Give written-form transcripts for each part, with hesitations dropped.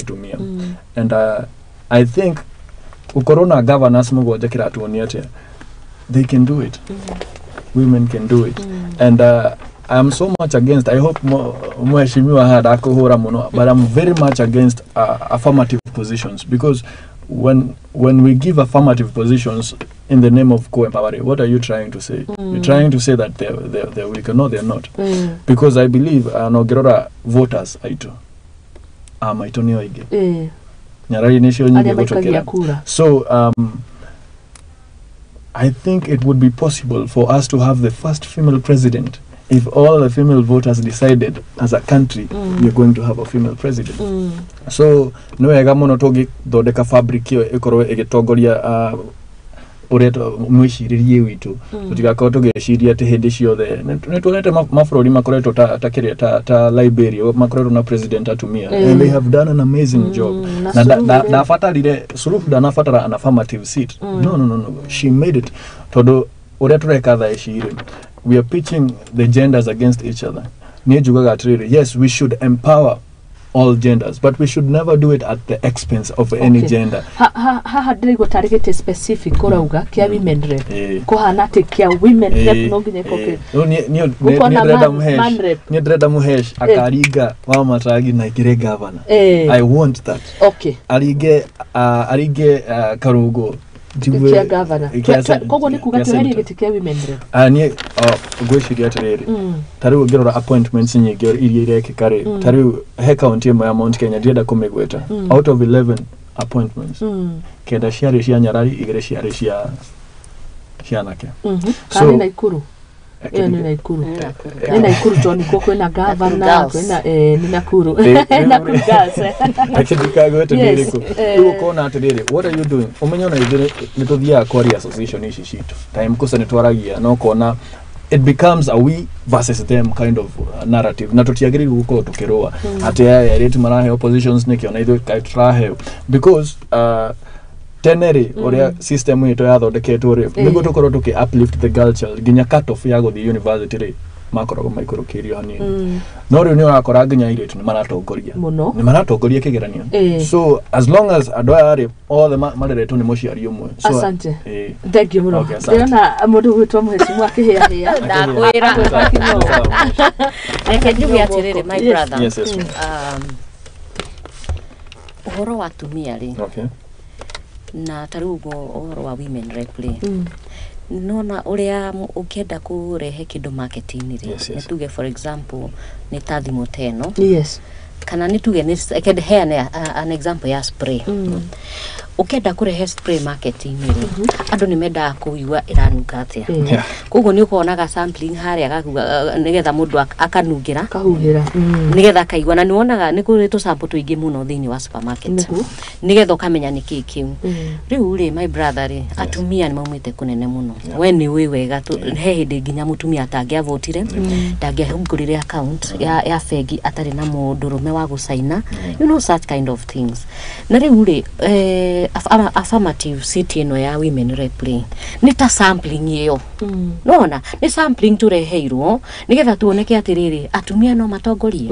atumia. And I think ukorona governors mugwanja kiratuonia atia they can do it. Women can do it. And I am so much against, I hope mweshimiwa hada akuhura muno, but I'm very much against affirmative positions, because when we give affirmative positions in the name of co-empowering, what are you trying to say? You're trying to say that they're weak. No, they're not. Because I believe Gerora voters aito amaitoni oige. Nyarari nisho nyingi gutokera. So I think it would be possible for us to have the first female president if all the female voters decided as a country we're going to have a female president. So no egamono togi dodeka fabric yo ekorwe egetongoria ureto mwishiririe witu tutigakao tugeshiria te hindi ciothe nitwonete mafurori makoretwo ta Liberia makoretwo na president atumia and they have done an amazing job. Na fatarire Suluhu danafatara an affirmative seat. No, she made it. Todo ureto rekatha eshire. We are pitching the genders against each other. Yes, we should empower all genders, but we should never do it at the expense of any gender. Hadri go target specific korauga kia women rep. Ko hanate kia women rep no gine koke. Ni dreda muhesh akariga wa matragi na kire governor. I want that. Okay. Arige karugo. Kia governor. Kogo ni kugatuheri getikia women rep. Ni gweshiria tereri. Tariu gerora appointments nyingi iri kare. Tariu he county ya Mount Kenya ndienda kumegweta. Out of 11 appointments. Kenda shiari shia Nyarari igere shiari shia nake. Kani na Ikuru. Ni Nakuru. Ni Nakuru John koko na governor kwena ni Nakuru. Nakuru girls. Akidikago eterere ko. Uko na aterere. What are you doing? Umenyona ivire nitothia Quarry Association ici shitu. Time kusa nitwaragia no kona it becomes a we versus them kind of narrative. Na tutiagiri guko tukiroa. Ate ya rate marahe oppositions nikiona itho kaitrahe because teneri oria system ito ya thondeketwo ri nigo tukoro tuki uplift the girl child ginya cut off yago the university ri makoro maikorokirio hanini no ri ni urakora ginya iretu ni maratongoria kigeranio so as long as adoya all the mareretu ni muciari umwe so asante thank you muno ndona mundu gwitwa muhecimu akihia hia ndakwira reke njuge atiriri my brother yes uhoro wa tumia ri na tarugo uhoro wa women replay nona uria ukienda kurehe kindu marketing ri nituge for example ni tathimo teno kana nituge ni ekende heane an example ya spray ukenda kurehe spray marketing ri andu ni menda kuigwa iranuka atia koguo ni ukonaga sampling haria gakuga nigetha mundu akanungira kahugira nigetha kaigwa na ni wonaga ni kuri tu sample tuingi muno thini wa supermarket nigetha ukamenya ni kikiu riu ri my brother ri atumia ni maumite kunene muno we ni wega tu he hindi nginya mutumia atangia votire ndangia ngurire account ya fegi atari na mundurume wa gusaina you know such kind of things na riu ri affirmative city no ya women replay ni ta sampling iyo nona ni sampling tureheirwo nigetha tuoneke atiriri atumia no matongorie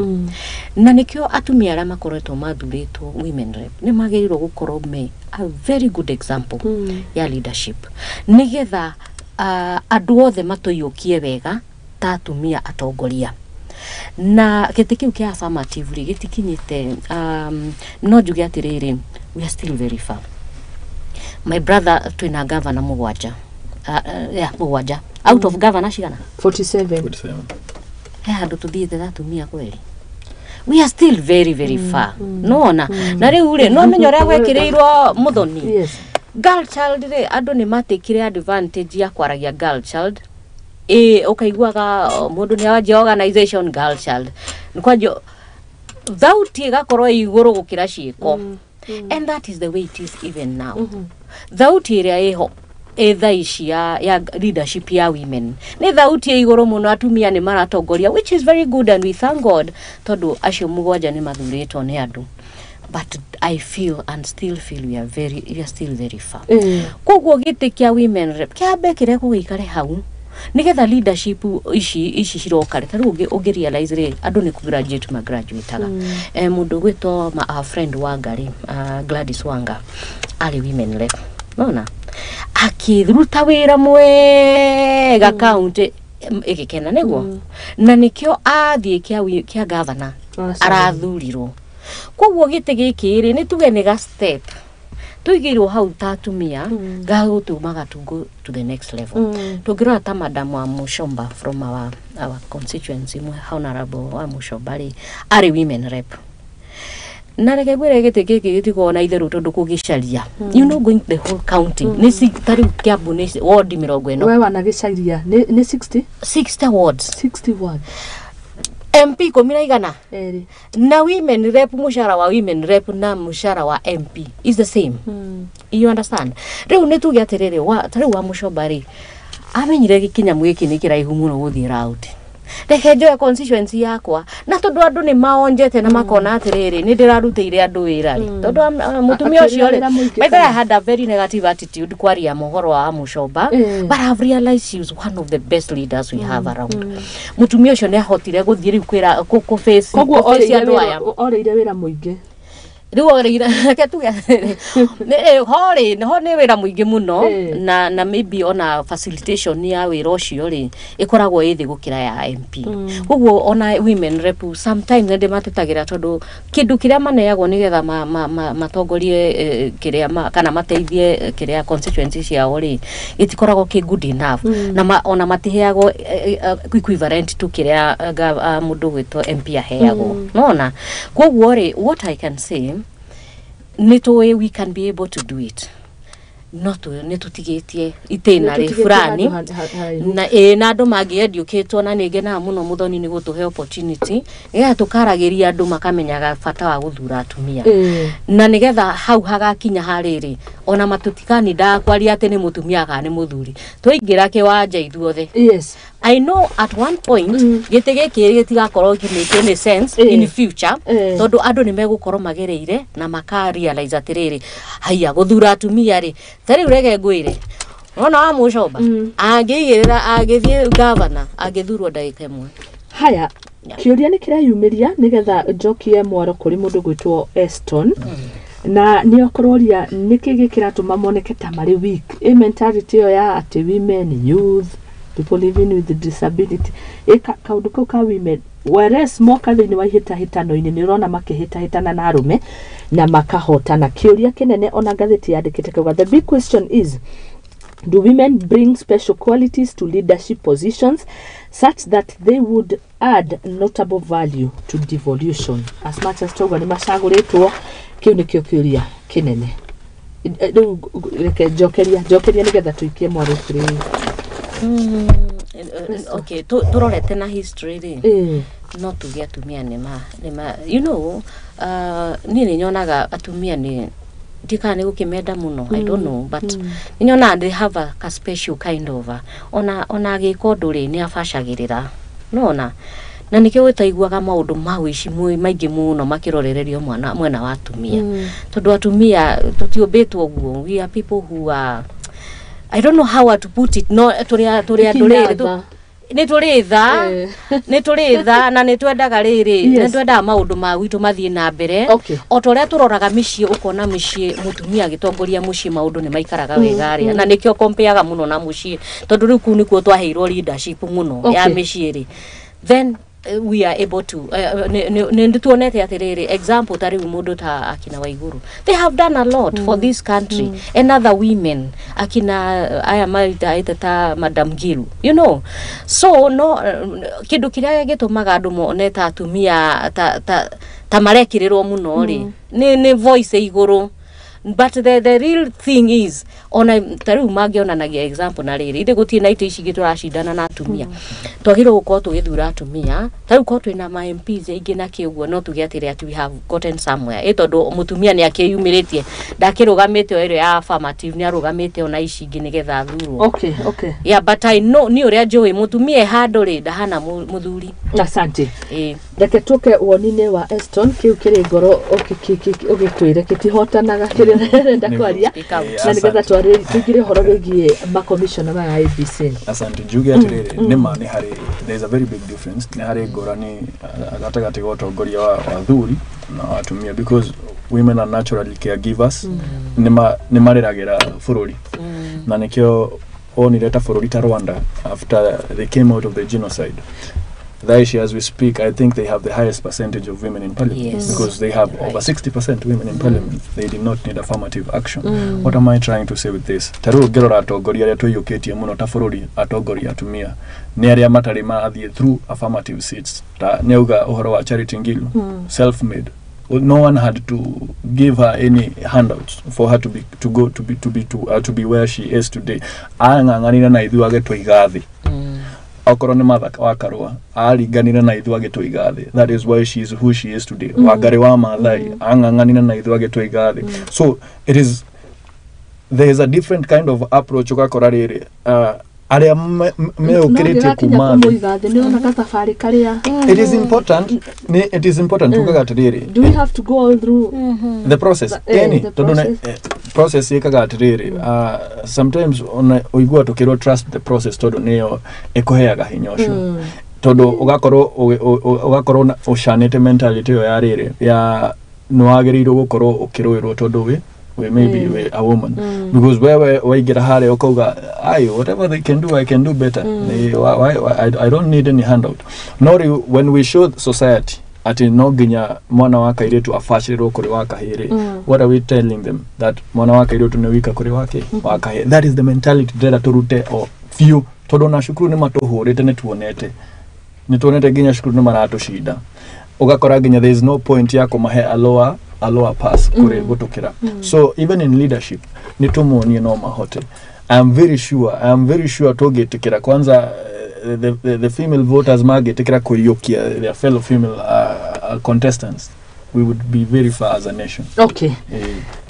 na nikio atumia ara makoretwo mathuritwo women rep ni magerirwo gukorwo me a very good example ya leadership nigetha andu othe matoyukie wega ta atumia atongoria na gitikiu kia affirmative gitikinyite no njuge atiriri we are still very far my brother twina governor mugwanja mugwanja out of governor shigana 47 handu tuthiite atumia kweli we are still very far nona na riu ri no menyora gwekirirwo Muthoni girl child ri andu ni matikire advantage ya kwaragia girl child ukaiguaga mundu ni aje organization girl child nikwajo thauti gakorwo iguru gukira ciiko and that is the way it is even now thauti iria iho thaici ya leadership ya women ni thauti iguru muno atumia ni maratongoria which is very good and we thank God tondu acio mugwanja ni mathuritwo ni andu but I feel and still feel we are still very far koguo gitikia women rep kiambe kire kugikare hau nigetha leadership ici ciroka taru ungi realize ri andu ni ku graduate ma graduateaga mundu gwito ma friend Wangari Gladys Wanga ari women rep nona akiruta wira mwega county igikena niguo na nikio athie kia governor arathurirwo koguo gite giki ri ni tuge ni ga step tuigirwo hau tatumia gagutumaga to go to the next level tugira ta madam wa Mushomba from our constituency honorable wa Mushomba ari women rep na reke gwire gite giki gitiko na itheru tondu kugicaria you know going the whole county ni tari Kiambu ni ward 40 wewe wanagicaria ni 60 wards 60 wards MP komina igana na women rep mushara wa women rep na mushara wa MP is the same you understand riu ni tuge atiriri tari wa Mushomba amenyire gikinya mwiki ni kiraihu muno guthie round reke njoe constituency yakwa na tondu andu ni maonjete na makona atiriri ni ndirarutire andu wira tondu mutumia ucio I had a very negative attitude kwaria mohoro wa Mushomba but I have realized she was one of the best leaders we have around mutumia ucio ne hotire guthie riu kwira ku face andu aya oreire wira muingi riu oreire reke tuge ho ni wira muingi muno na maybe ona facilitation ya wira ucio ikoragwo ithi gukira ya MP koguo ona women rep sometimes ndi matetagira tondu kindu kiria maneagwo nigetha matongorie kiria kana mateithie kiria constituency ciao itikoragwo ki good enough na ona matiheagwo equivalent to kiria mundu gwito MP aheagwo nona koguo what I can say we can be able to do it not netutigetie itena ri fulani na andu magi educate na ningena muno Muthoni ni gutuhe opportunity tukaragiria andu makamenyaga bata wa guthura atumia na nigetha hau hagakinya hariri ona matutikani ndakwaria ati ni mutumia kana ni muthuri tuingira kiwanja ithuothe yes I know at one point gitege kiri tigakorwo make any sense in future tondu andu ni megukorwo magereire na maka realize atiriri haya guthura atumia tari urege ngwire ona wa Mushomba angigirira agithie governor agithurwo ndagika imwe haya kiuria ni kirayumiria nigetha njokie mwaro kuri mundu gwitwo Eston na ni okororia nikigi kiratuma moneke ta mari weak mentality ya ati women youth people living with disability kaundu kau ka women whereas moka thini wa hitano-ini ni urona makihitana na arume na makahotana kiuria kinene ona ngatheti yandikite kuga the big question is do women bring special qualities to leadership positions such that they would add notable value to devolution as much as togo ni macaguritwo kiu ni kiuria kinene reke jokeria nigetha tuikie mwaro kuri okay turorete na history no tugia atumia nima you know ni nyonaga atumia ni dika ni gukimenda muno I don't know but nyona they have a special kind of ona gikonduri ni afashagirira nona na nikio wetaiguaga maundu mawici maingi muno makirorererio mwena wa atumia tondu atumia tutiumbitwo guo we are people who are I don't know how to put it no turia nduriri ni turitha na ni twendaga riri ni twenda maundu ma witu mathie na mbere o toria turoraga micii ukona micii mutumia gitongoria mucii maundu ni maikaraga wega na nikio compareaga muno na mucii tondu riu ku nikuo twaheirwo leadership muno ya micii then we are able to tuonete atiriri example tari mundu ta akina Waiguru they have done a lot for this country and other women akina aya marita ta Madam Gilu you know so no kindu kiria gitumaga andu moneta atumia ta marekirirwo muno ni voice iguru but the real thing is ona tariu mangionanagia example na riri inde gutie na ite ici giturashindana na atumia twagirwo gukorwo tugithura atumia tariu ko twina ma MPs ingi na kiugo no tugiatire ati we have gotten somewhere tondu mutumia ni akiyumiritie ndakirugamite ero ya affirmative ni arugamite ona ici ingi nigetha thurwo okay yeah but I know ni uria njui mutumia handuri ndahana muthuri asante reke tuke wonine wa Eston kiu kiri ngoro ukitwire kitihotanaga kiri nĩkĩo ndenda kwaria na nĩgetha tũingĩre ũhoro wĩgiĩ makomishona ma IEBC. Asante njuge atirĩrĩ nĩma nĩ harĩ there is a very big difference nĩ harĩ ngũrani gatagatĩ ga ũtongoria wa athuri na atumia because women are naturally caregivers nĩ mareragĩra bũrũri na nĩkĩo onire ta bũrũri ta Rwanda after they came out of the genocide. As we speak, I think they have the highest percentage of women in parliament because they have over 60% women in parliament. They did not need affirmative action. What am I trying to say with this? Taru gerora atongoria aria twiyukitie muno ta bururi atongoria atumia ni aria matari maathie through affirmative seats. Ta neuga uhoro wa Charity Ngilu, self-made. No one had to give her any handouts for her to be where she is today. Anganganira na ithu agetwa igathi. Okorwo nĩ Martha wa Karua aringanire na ithu agĩtwo igathĩ. That is why she is who she is today. Wangari wa Maathai ang'ang'anire na ithu agĩtwo igathĩ. So there is a different kind of approach ũgakora rĩrĩ aria meũkĩrĩtie kuma it is important tukaga atirĩrĩ. Do we have to go all through the process process ikaga atirĩrĩ sometimes uigua tukirwo trust the process tondu nĩyo ĩkũheaga hinya ũcio tondu ugakorwo ũcanĩte mentality ĩyo ya rĩrĩ ya nĩwagĩrĩirwo gũkorwo ũkĩrũĩrwo tondu we maybe a woman because where get a hare okauga whatever they can do I can do better. I don't need any handout. Nor when we show society ati no ginya mwana wa kairetu afashirwo kuri wa kahire, what are we telling them? That mwana wa kairetu ne wika kuri wake wa kahire. That is the mentality that turute o few todo na shukuru ni matohorete ne tuonete ginya shukuru ni marato shida ugakora ginya there is no point ya kumahe a lower pass kure gutokera. So even in leadership nitumuonie no mahote. I am very sure togetekera kwanza the female voters magetekera kuyokia their fellow female contestants, we would be very far as a nation. Okay.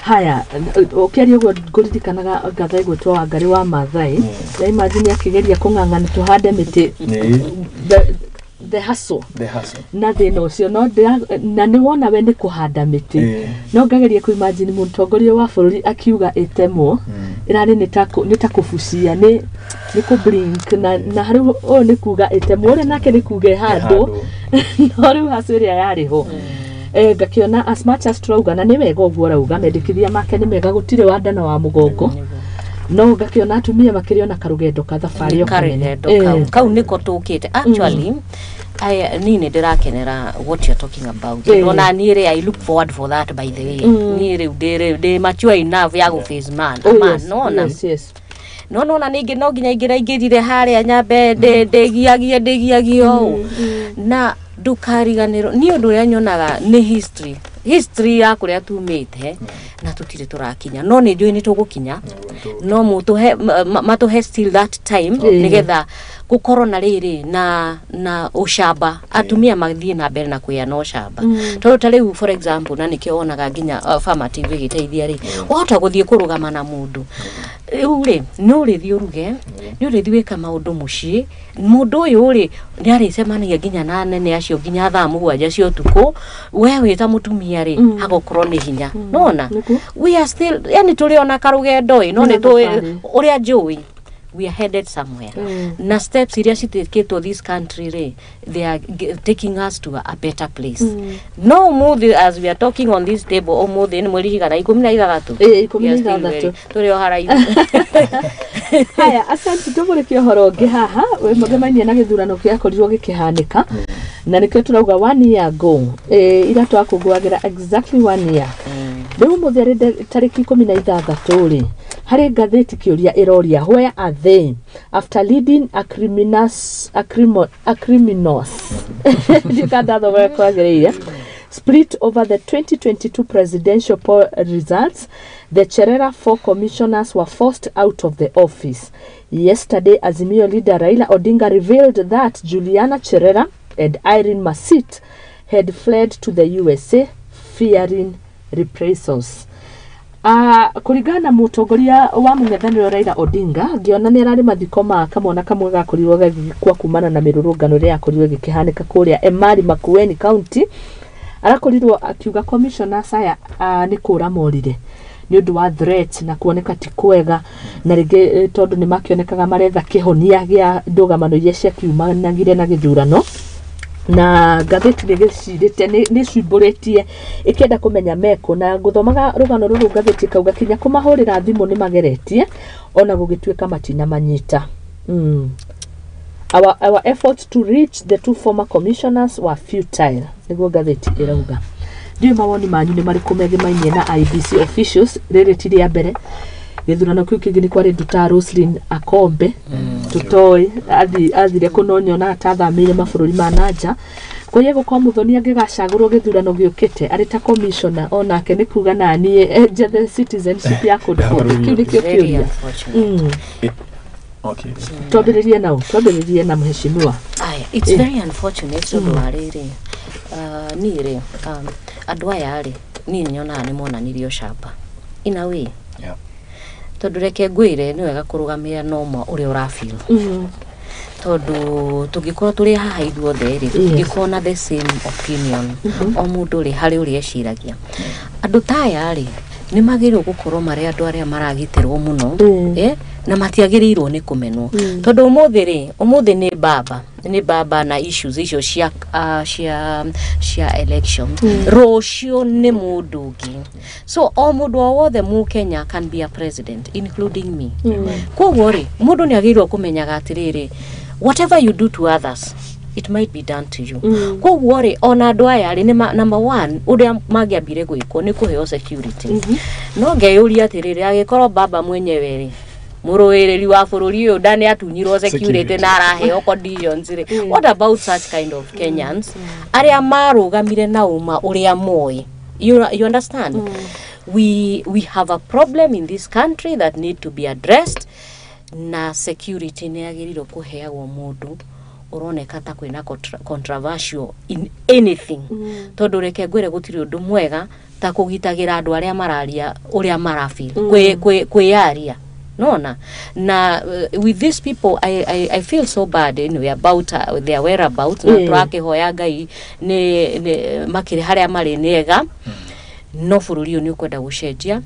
Haya, ukiaria uguo ngurikanaga Ngathai gwitwo Wangari wa Maathai na imagine akigeria kung'ang'ana tuhande miti the hustle na thina ucio no na ni wona we ni kuhanda miti no ngageria ku imagine mutongoria wa bururi akiuga itemwo irari ni ta kufucia ni ku blink na hari o ni kuga itemwo ri nake ni kuge hando no ri hasuria yari ho ngakiona as much as trouga na ni wega uguo rauga mendikithia make ni mega gutire wandana wa mugongo no ngakiona atumia makirio na karugendo ka thabari yo kau niko tukite actually nini ndirakenera what you're talking about. Ona nire I look forward for that by the way. Nire de mature enough ya go face man. No na ningi no ginya ingirire haria nyambe ndegiagio na ndukariganiro ni undu uria nyonaga ni history ya kuria tumite na tutire turakinya no ni njui ni tugukinya no matuhe still that time nigetha gukorwo na riri na ushamba atumia mathie na mbere na kuya no shamba tondu ta riu for example na nikio onaga nginya affirmative giteithia ri wahota guthie kurugama na mundu uri no rithio ruge ni urithi wika maundu mucii mundu uyu uri ni aricemania nginya na nene acio nginya thaa mugwanja cio tuku wewe ta mutumia ri hagokorwo ni hinya nona we are still yani turiona karugendo no ni tu uria njui we are headed somewhere. Na steps iria citikitwo this country they are taking us to a better place. No more as we are talking on this table omuthi ni mweri higana 16 16 turi o haraihu. Haya asante tumurikio horo ngi haha we mugemania na githurano kia korirwo gikihanika na nikio turauga 1 year ago ira twakungwagira exactly 1 year riu mutheri tariki 16 ri hari ngatheti kiuria iroria where are they after leading a criminals split over the 2022 presidential poll results. The Cherera 4 commissioners were forced out of the office. Yesterday, Azimio leader Raila Odinga revealed that Juliana Cherera and Irene Masit had fled to the USA fearing reprisals. Kurigana mutongoria wa mungethaniro Raila Odinga ngiona ni arari mathiko ma kamona kamwe gakorirwo gagikwa kumana na mirurungano ria akorirwo gikihanika kuria Emari Makueni County arakorirwo akiuga commissioner saya ni kura morire ni undu wa threat na kuoneka ti kwega na ringi tondu ni makionekaga maretha kihonia gia ndugamano iria ciakiumanagire na githurano na ngatheti nigicirite ni cimburetie ikenda kumenya meko na guthomaga rugano ruru ngatheti kauga kinya kumahurira thimu ni mageretie ona gugituika matina manyita Our efforts to reach the two former commissioners were futile. Niguo ngatheti irauga. Ndio mawoni manyu ni mariku megimainie na IBC officials riri ti ria mbere. Githurano kiu kingi ni kwari Dr. Roslyn Akombe tutoi athire kunonyo na atathamire mabũrũri ma nanja koye gukwa Muthoni angigacagurwo githurano giukite ari ta commissioner onake ni kuga nani the citizenship ya kundu kiu ni kiuria. Okay. Twambiririe na mheshimiwa. It's very unfortunate so riri nire andu aya ri ni nyona ni monanirio shamba in a way. Yeah. Tondu reke ngwire ni wega kurugamia noma uri urafeel. Tondu tungikorwo turi haha ithuothe ri tungikona the same opinion o mundu ri hari uri eciragia andu taya ri ni magirwo gukorwo mari andu aria maragitirwo muno na matiagirirwo ni kumenwo tondu umuthi ni baba na issues icio cia election rocio ni mundu ungi so o mundu wothe mu Kenya can be a president including me koguo ri mundu ni agirwo kumenyaga atiriri whatever you do to others it might be done to you koguo ri ona andu aya ri ni number 1 uria magiambire gwiko ni kuheo security no ngeyuria atiriri agikorwo baba mwenyewe ri muruiriri wa bururi uyu ndani atunyirwo security na araheo conditions ri what about such kind of Kenyans aria marugamire na uma uria moi you understand we have a problem in this country that need to be addressed na security ni agirirwo kuheagwo mundu uroneka ta kwina controversial in anything tondu reke ngwire gutiri undu mwega ta kugitagira andu aria mararia uria marafeel kwiaria nona na with these people I feel so bad anyway about their whereabouts na twake hoya ngai ni makiri haria mari nega no bururi ni ukwenda gucenjia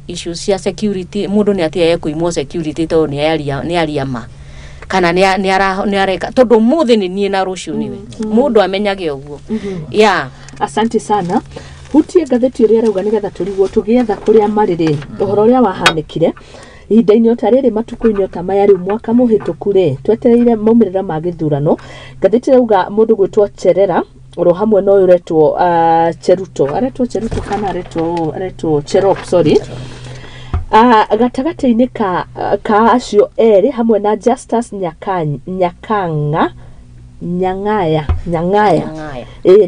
issues cia security mundu ni atia kuimwo security to ni aria ma kana ni areka tondu muthi ni nie na rucio niwe mundu amenyage uguo asante sana hutie ngatheti ria rauga nigetha turigwo tugietha kuria mariri uhoro uria wahanikire ihinda-inĩ otarĩrĩ matuko-inĩ otamaya rĩu mwaka mũhĩtũku rĩ twetereire maumĩrĩra ma gĩthurano ngathĩti rauga mũndũ gwĩtwo Cherera oro hamwe no uretwo aretwo Cheruto kana aretwo Cherop sorry gatagata-inĩ ka acio erĩ hamwe na Justus Nyang'aya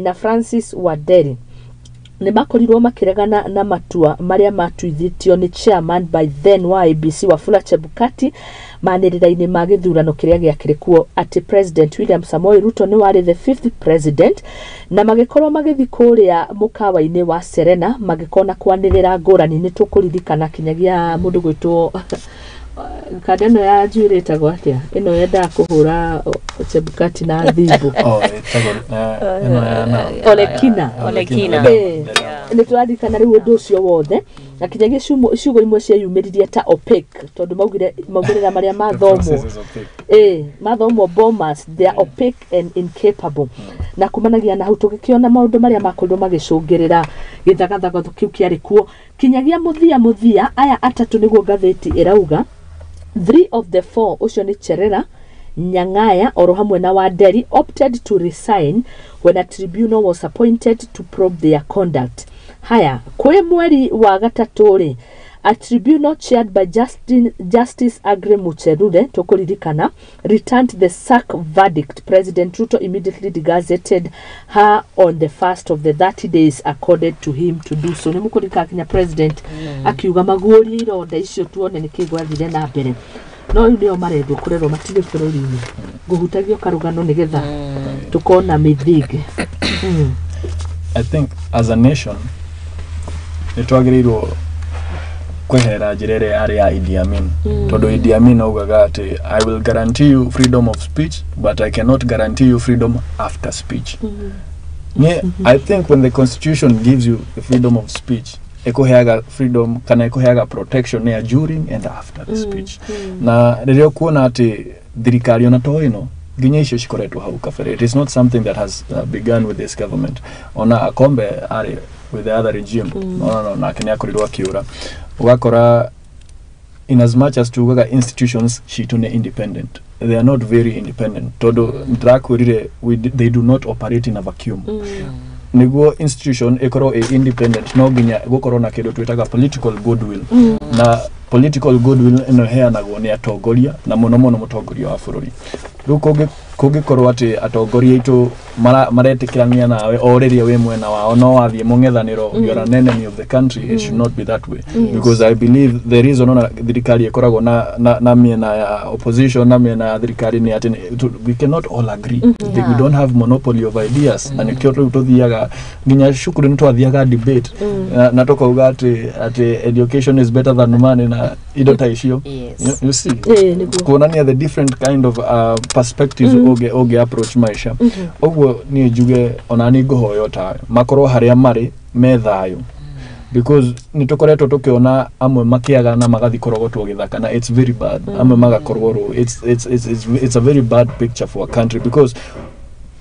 na Francis Waderi ni makorirwo makiregana na matua maria matuithitio ni chairman by then wa IBC Wafula Chebukati manirira-ini ma githurano kiria giakirikuo ati President William Samoei Ruto ni wari the 5th president na magikorwo magithi kuria mukawa-ini wa Serena magikona kwanirira ngurani ni tukuririkana kinyagia mundu gwitwo kadeno ya juirita gwatia ino yenda kuhura Chebukati na thibu Olekina ni twadikana riu undu ucio wothe na kinyagia ciugo imwe cia yumiririe ta opaque tondu maugirira maria mathomo bombers they are opaque and incapable na kumanagia na hau tugikiona maundu maria makorirwo magicungirira githagathago kiu kiari kuo kinyagia muthia aya atatu niguo ngatheti irauga 3 of the 4 ucio ni Cherera Nyang'aya oro hamwe na Waderi opted to resign when a tribunal was appointed to probe their conduct. Haya, kwe mweri wa gatatu ri a tribunal chaired by Justice Agre Mucherure tokuririkana returned the sack verdict. President Ruto immediately degazetted her on the first of the 30 days accorded to him to do so. Nimukurika kinya president akiuga maguori ironda icio tuone nikigwathire na mbere no ndio marendo kurero matire bururi-ini guhutagio karugano nigetha tukona mithige. I think as a nation nitwagirirwo kwehera njirere ari ya Idi Amin tondu Idi Amin augaga ati I will guarantee you freedom of speech but I cannot guarantee you freedom after speech. I think when the constitution gives you the freedom of speech ekuheaga freedom kana ekuheaga protection ya during and after the speech na ririo kuona ati thirikari ona to ino ginya icio cikoretwo hau kabere. It is not something that has begun with this government. Ona Akombe ari with the other regime na kenya korirwa kiura ugakora in as much as tugaga institutions shitune independent, they are not very independent. Todo drakurire they do not operate in a vacuum. Niguo institution ekoro independent no ginya gukoro na kindu twitaga political goodwill na political goodwill ino heanagwo ni atongoria na muno mutongoria wa bururi. Riu kungikorwo ati atongoria itu maretikirania nawe oriria we mwena wao no wathie mung'ethaniro you are an enemy of the country. It should not be that way because I believe the reason ona thirikari ikoragwo na miena ya opposition na miena ya thirikari ni ati we cannot all agree. We don't have monopoly of ideas and kyo tuthiaga nginya shukuru ni twathiaga debate na tokauga ati education is better than money na ido taishio. You see kuonania the different kind of perspectives oge approach maisha. Ogwo ni juge onani gohoyo ta makoro haria mari methayo because nitokoretwo tukiona amwe makiaga na magathi korogotwo githaka na it's very bad. Amwe magakorwo it's a very bad picture for a country because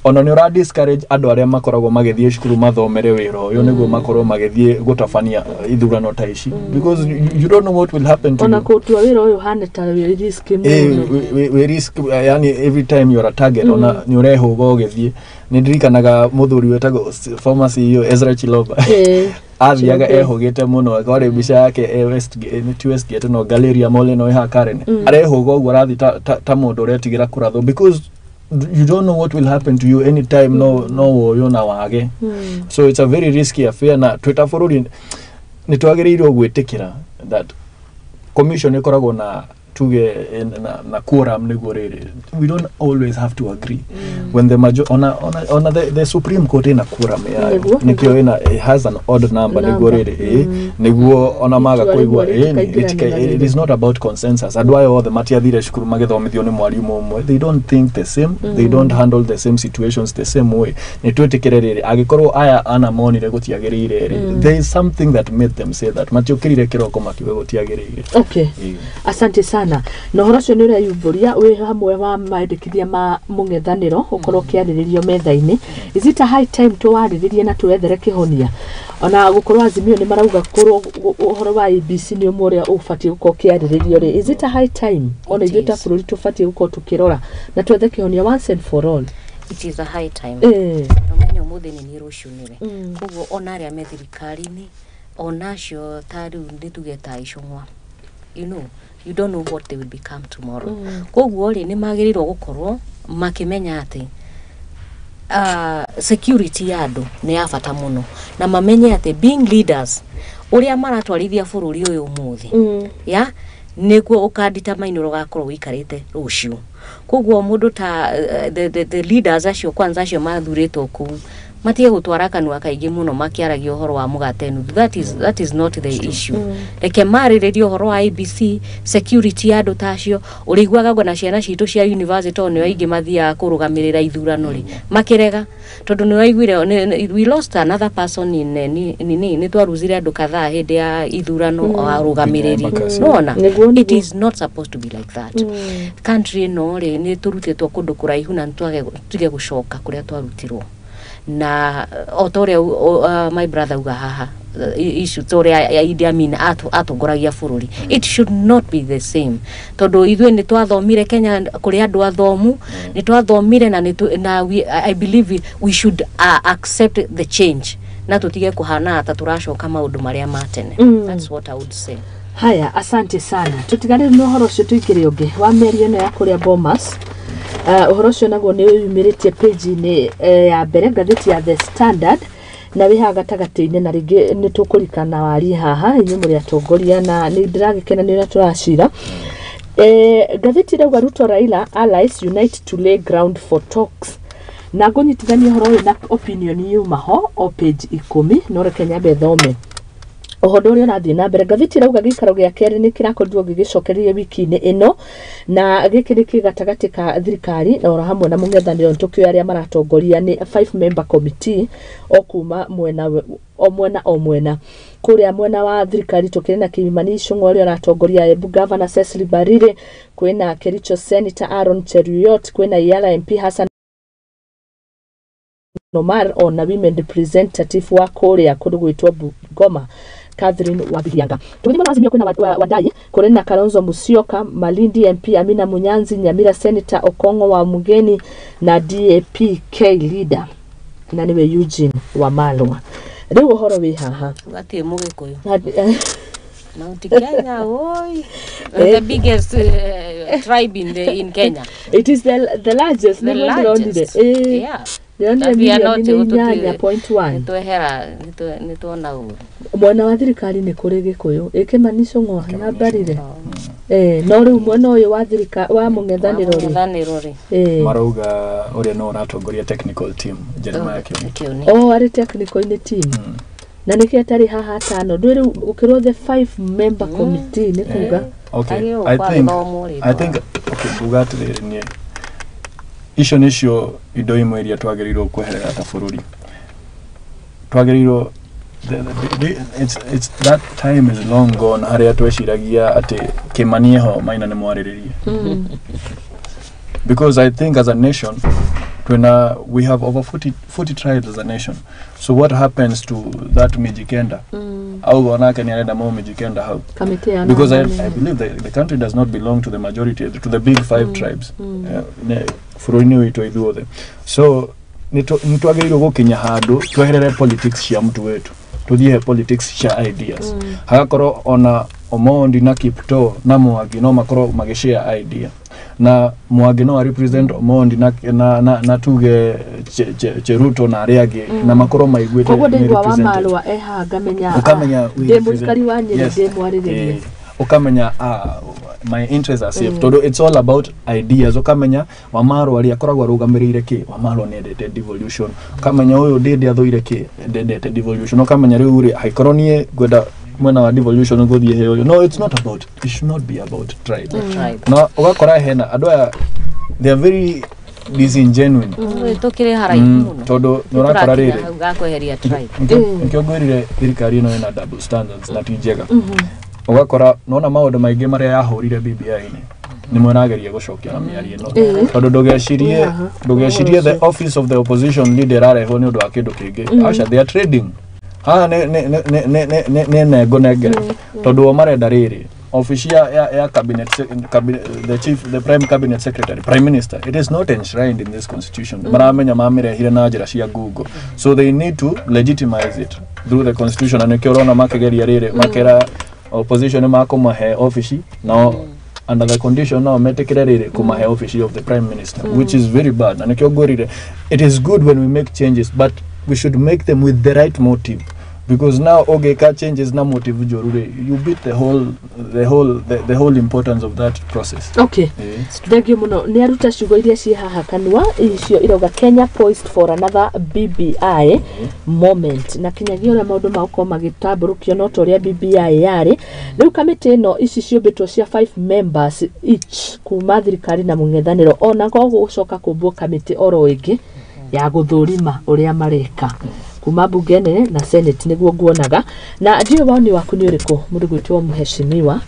ona ni ora discourage andu aria makoragwo magithie cukuru mathomere wira uyu niguo makorwo magithie gutafania ithurano ta ici because you don't know what will happen to ona kutua wira uyu haneta we risk we risk yani every time you are a target ona ni urehuga ugithie ni ndirikanaga muthuri wetago former CEO Ezra Chiloba athiaga ehugite muno agore bica yake Westgate no gallery mole no ha Karen arehuga uguo arathi ta mundu uretigira kuratho because you don't know what will happen to you anytime no yo na wage. So it's a very risky affair na Twitter forward ni twagiriirwo gwitikira that commission ikoragwo na tuge na quorum niguo riri. We don't always have to agree when the on the Supreme Court in a quorum nikyo it has an odd number niguo riri niguo ona maga kuigwa it is not about consensus. Adwai all the matiathire shukuru magithomithio ni mwarimu umwe, they don't think the same, they don't handle the same situations the same way. Ni twetikire riri agikorwo aya ana monire gutiagirire there is something that made them say that matiokirire kiroko makiwe gutiagirire. Okay, asante sana. No horocio ni ureyumburia we hamwe wa maendekithia ma mung'ethaniro ukorwo kiariririo metha-ini. Is it a high time to wariririe na tuethere kihonia ona gukorwo Azimio ni marauga korwo uhoro wa ABC ni umoria ufatie gukorwo kiariririo ri? Is it a high time ona ithuĩ ta bururi tufatie gukorwo tukirora na tuethe kihonia once and for all? It is a high time. Nomenya umuthi ni rucunire koguo ona aria me thirikari-ini onacio ta riu nditugeta icung'wa, you know, you don't know what they will become tomorrow. Koguo ri ni magirirwo gukorwo makimenya ati security ya andu ni ya bata muno na mamenye ati being leaders uria maratwarithia bururi uyu muthi ya niguo ukadetermine ugakorwo wikarite ruciu. Koguo mundu ta the leaders acio kwanza acio mathuritwo ku matie gutwara kanua kaingi muno makiaragia uhoro wa mugatenu. That is not the issue. Reke mariririo uhoro wa ABC security andu tacio uriguaga gwa na ciana citu cia university ono aingi mathia kurugamirira ithurano ri makirega tondu ni waiguire we lost another person ni twaruzire andu kadhaa hindi ya ithurano arugamiriri. Nona it is not supposed to be like that. Country no ri ni turutitwo kundu kuraihu na tuge gucoka kuria twarutirwo na otore my brother uga haha issue tore Idi Amin atongoragia bururi. It should not be the same tondu ithuĩ ni twathomire Kenya kuri andu athomu ni twathomire na I believe we should accept the change na tutige kuhana ata turacoka maundu maria matene. That's what I would say. Haya, asante sana. Tutigane no horo cio tuikire ungi wa meri eno ya kuria Bomas. Uhoro ucio naguo ni uyumiritie page-ini ya mbere ngathĩti ya The Standard na wiha gatagati-ini na ringi ni tukurikana wari haha inyu muri atongoria na ni ndiragikena ni turacira. Ngathĩti rauga Ruto Raila allies unite to lay ground for talks. Na ngũnyitithania uhoro uyu na opinion yuma ho o page 10 no reke nyambe thome. Ohodo uri onathie na mbere ngathiti rauga gikaro gia keri ni kirakorirwo gigicokereria wiki-ini ino na giki ni kigatagati ka thirikari na ora hamwe na mung'ethaniro ntukio aria maratongoria ni 5 member committee okuma mwena kuria mwena wa thirikari tukiri na Kimani Ichung'wa aratongoria Embu Governor Cecily Mbarire, kwina Kericho Senator Aaron Cheruiyot, kwina Yala MP Hassan Nomar ona women representative wa kuria kundu gwitwo Bungoma Catherine Wabihianga. Tukijima na azimio kwina wadai kurena Kalonzo Musyoka, Malindi MP Amina Munyanzi, Nyamira Senator Okong'o wa Mugeni na DAP-K leader na niwe Eugene Wamalwa. Riu uhoro wi haha gati mugikuyu Mount Kenya, oi, the biggest tribe in Kenya. It is the largest. The largest. Yeah. Mwana wa thirikari ni kuri Gikuyu Kimani Ichung'wa na Mbarire no riu mwena uyu wa thirikari wa mung'ethaniro ri marauga uria no ratongoria technical team Jeremiah Kioni ari technical ni team na niki atari haha tano nduri ukirwo the 5 member committee ni kuga okay I think okay bugati ni icio nicio indo imwe iria twagĩrĩirwo kweherera ta bũrũri twagĩrĩirwo it's that time is long gone haria tweciragia ati Kimani ho maina ni mwarĩrĩrie because I think as a nation we have over 40 tribes as a nation, so what happens to that Mijikenda au wanake ni arenda mo Mijikenda how because I believe the country does not belong to the majority, to the big 5 tribes furoni witu ithuothe, so nitwagĩrĩirwo gukinya handu tweherere politics cia mtu wetu tuthie politics cia ideas hagakorwo ona Omondi na Kipto na Mwangi no makorwo magishare idea na Mwangi no represent Omondi na tuge Cheruto na Ariagi na makorwo maiguite koguo ndegwa wa Malwa ukamenya ndemurikari wa Nyeri ndemwarĩrĩrie ukamenya my interests are safe todo it's all about ideas ukamenya Wamalwa aria koragwo arugamĩrĩire ki Wamalwa ni endete devolution ukamenya uyu ndende athuire ki ndendete devolution ukamenya riu ri haikorwo nie gwenda mwena wa devolution nguthie heyo no it's not about, it should not be about tribe no ugakora hena andu aya they are very disingenuine tukire haraihu muno todo nurakora riri gakweheria tribe nkio ngwirire thirikari ino ina double standards na tinjega ugakora nona maundu maingi maria yahurire BBI ni mwanageria gucokia na miario no todo ndugecirie the office of the opposition leader areho ni undu wa kindu kingi asha they are trading ne gonegere todo o marenda riri office ya cabinet the prime cabinet secretary prime minister, it is not enshrined in this constitution maramenya mamirehire na njira cia Google, so they need to legitimize it through the constitution and kiorona makigeria riri makera opposition makomahe office no under the condition now metekere riri kumahe office of the prime minister which is very bad and kiogorire it is good when we make changes but we should make them with the right motive because now ka changes na motive jorure you beat the whole importance of that process. Okay thengio muno ni aruta ciugo iria ci haha kanwa icio irauga Kenya poised for another BBI moment na kinyagia ria maundu mauko magitamburukio no toria BBI yari riu kamiti no ici ciumbitwo cia 5 members each kuma thirikari na mung'ethaniro ona ko gucoka kumbwo kamiti oro ingi ya guthurima uria mareka kuma bunge nene na senate niguo nguonaga na ndio woni waku ni uriku mundu gwitwo muheshimiwa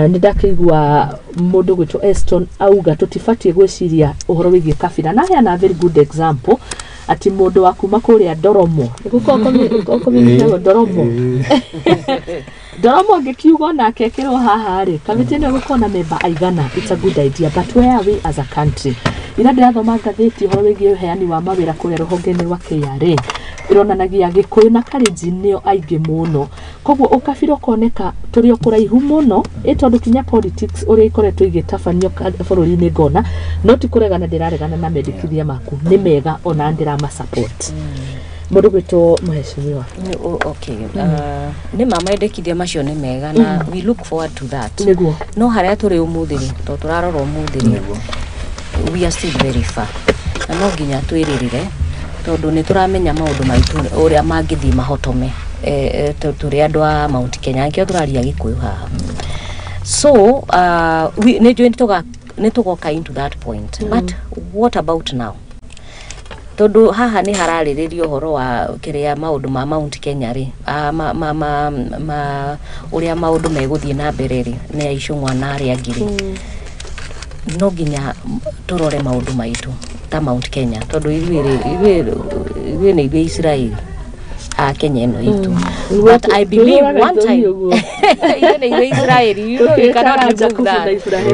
nindakigwa mundu gwitwo Eston auga tutifatie gwiciria uhoro wigie kabira na yana very good example ati mundu wa kuma kuria Doromo niguko Doromo Doromo ngikiugo na kekero haha ri kamiti ni gukona member aigana it's a good idea but where are we as a country ira ndirathoma ngatheti uhoro wigie uheani wa mawira kuria ruhonge-ini rwa KRA ironanagia Gikuyu na Kalenjin nio aingi muno koguo ukabira koneka turi okuraihu muno tondu kinya politics uri ikoretwo igitafanio bururi-ini ngona no tikuregana ndiraregana na mendekithia maku ni mega ona ndirama support mundu gwitwo muheshimiwa okay ni mama endekithia macio ni mega na we look forward to that niguo no haria turi umuthiri to turarora umuthiri we are still very far na no nginya twiririre tondu ni turamenya maundu maitu uria mangithi mahotome turi andu a Mount Kenya nkio turaria Gikuyu haha. So nitugoka into that point. But what about now? Tondu haha ni harariririo horo wa kiria maundu ma Mount Kenya ri uria maundu meguthie na mbere ri ni aicungwa na aria ngiri. No nginya turore maundu maitu ta Mount Kenya tondu iwe ni Israel Kenya no itu. But I believe one time even in Israel, we cannot remove that.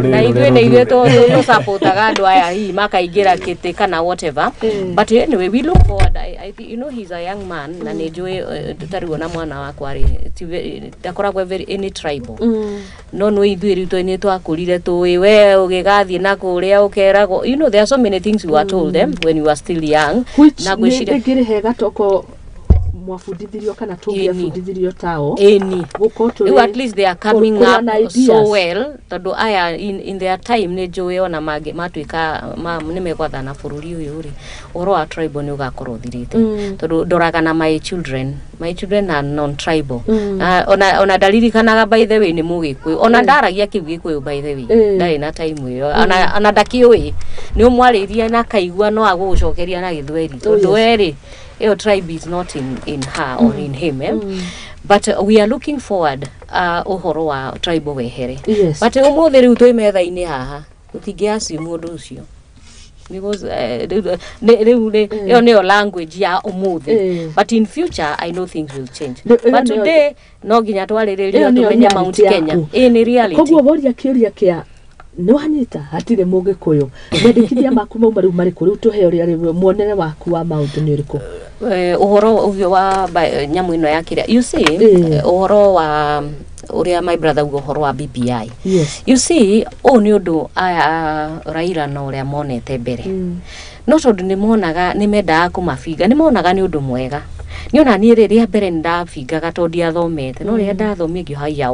Na even if we support agado aya hii makaigira kete kana whatever. But anyway, we look forward. I think he's a young man na nejwe tutariwo na mwana wakwa ri takoragwo very any tribal. No ithuiri twene twakurire tuwi we ugigathie na kuria ukerago. There are so many things you are told them when you are still young. Na gwicira ngiri hega toko mwafundithirio kana tungiafundithirio tao at least they are coming up so well tondu aya in their time ne joe ona mage matuika nimegwatha na bururi uyu ri oro wa tribal ni ugakorwo thirite tondu ndoraga na my children are non tribal ona dalili kanaga by the way ni mugikuyu ona ndaragia kigikuyu by the way ndari na time iyo ona ndakiui ni umwariria na kaigua no agucokeria na githweri tondu eri your tribe is not in her or in him, but we are looking forward uhoro wa tribe wehere. But umuthi riu twi metha-ini haha utingiaci mundu ucio because your language ya umuthi, but in future I know things will change. But today no nginya twariririo tumenya Mount Kenya in reality. Koguo boria kiuria kia no hanyita hatire mugikuyu ndikithia maku mau maru mari kuri tuhe uri ari muonere waku wa maundu ni uriku uhoro uvyo wa nyamu ino ya kiria you see uhoro wa uria my brother uhoro wa BBI you see ni undu aya Raila no uria monete mbere no tondu ni monaga ni mendaga kumafinga ni monaga ni undu mwega niona ni riria mbere ndafingaga tondu athomete no ria ndathomie ngio haya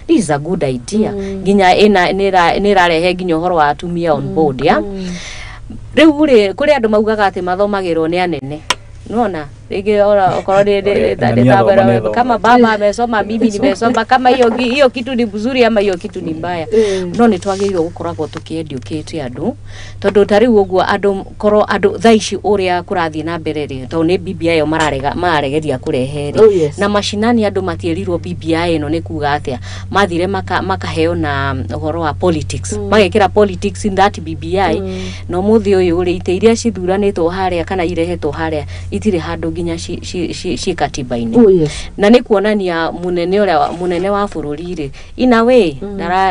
this is a good idea nginya ni rarehe nginya uhoro wa atumia on board ya riu ri kuri andu maugaga ati mathomagirwo ni anene nona rege ora okorode kama baba amesoma bibi nimesoma kama hiyo kitu ni mzuri ama hiyo kitu ni mbaya no ni twagirwo gukoragwo tukieducate andu tondu tariu uguo andu koro andu thaici uria kurathie na mbere ri tondu ni BBI yo mararegeria kurehe na mashinani andu matierirwo BBI no ni kuga atia mathire makaheo na uhoro wa politics magekira politics in that BBI no muthi uyu uri ite iria cithuranitwo haria kana irehetwo haria itire handu nginya shi katiba-ini na ni kuonania munene wa bururi ri in a way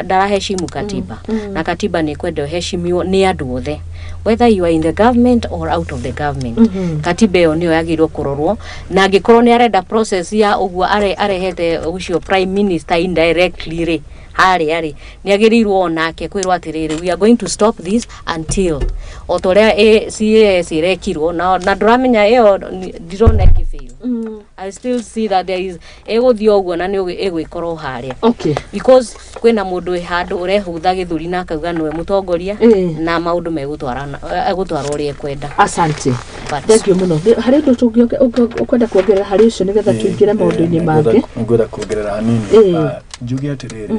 daraheshimu katiba na katiba ni kwenda heshimiwa ni andu othe whether you are in the government or out of the government katiba yo niyo yagirwo kurorwo na angikorwo ni arenda process ya uguo arehete ucio prime minister indirectly ri ari ni agirirwo onake kwirwo atiriri we are going to stop this until otorea CAS irekirwo na ndramenya iyo ndirona kifail I still see that there is eguthio uguo na ni egwikorwo haria because kwina mundu handu urehutha githuri na akauga niwe mutongoria na maundu megutwarwo ri ekwenda asante thank you muno hari ndo tungi ukwenda kuongerera hari ucio nigetha tuingire maundu-ini make ngwenda kuongerera hanini njuge atiriri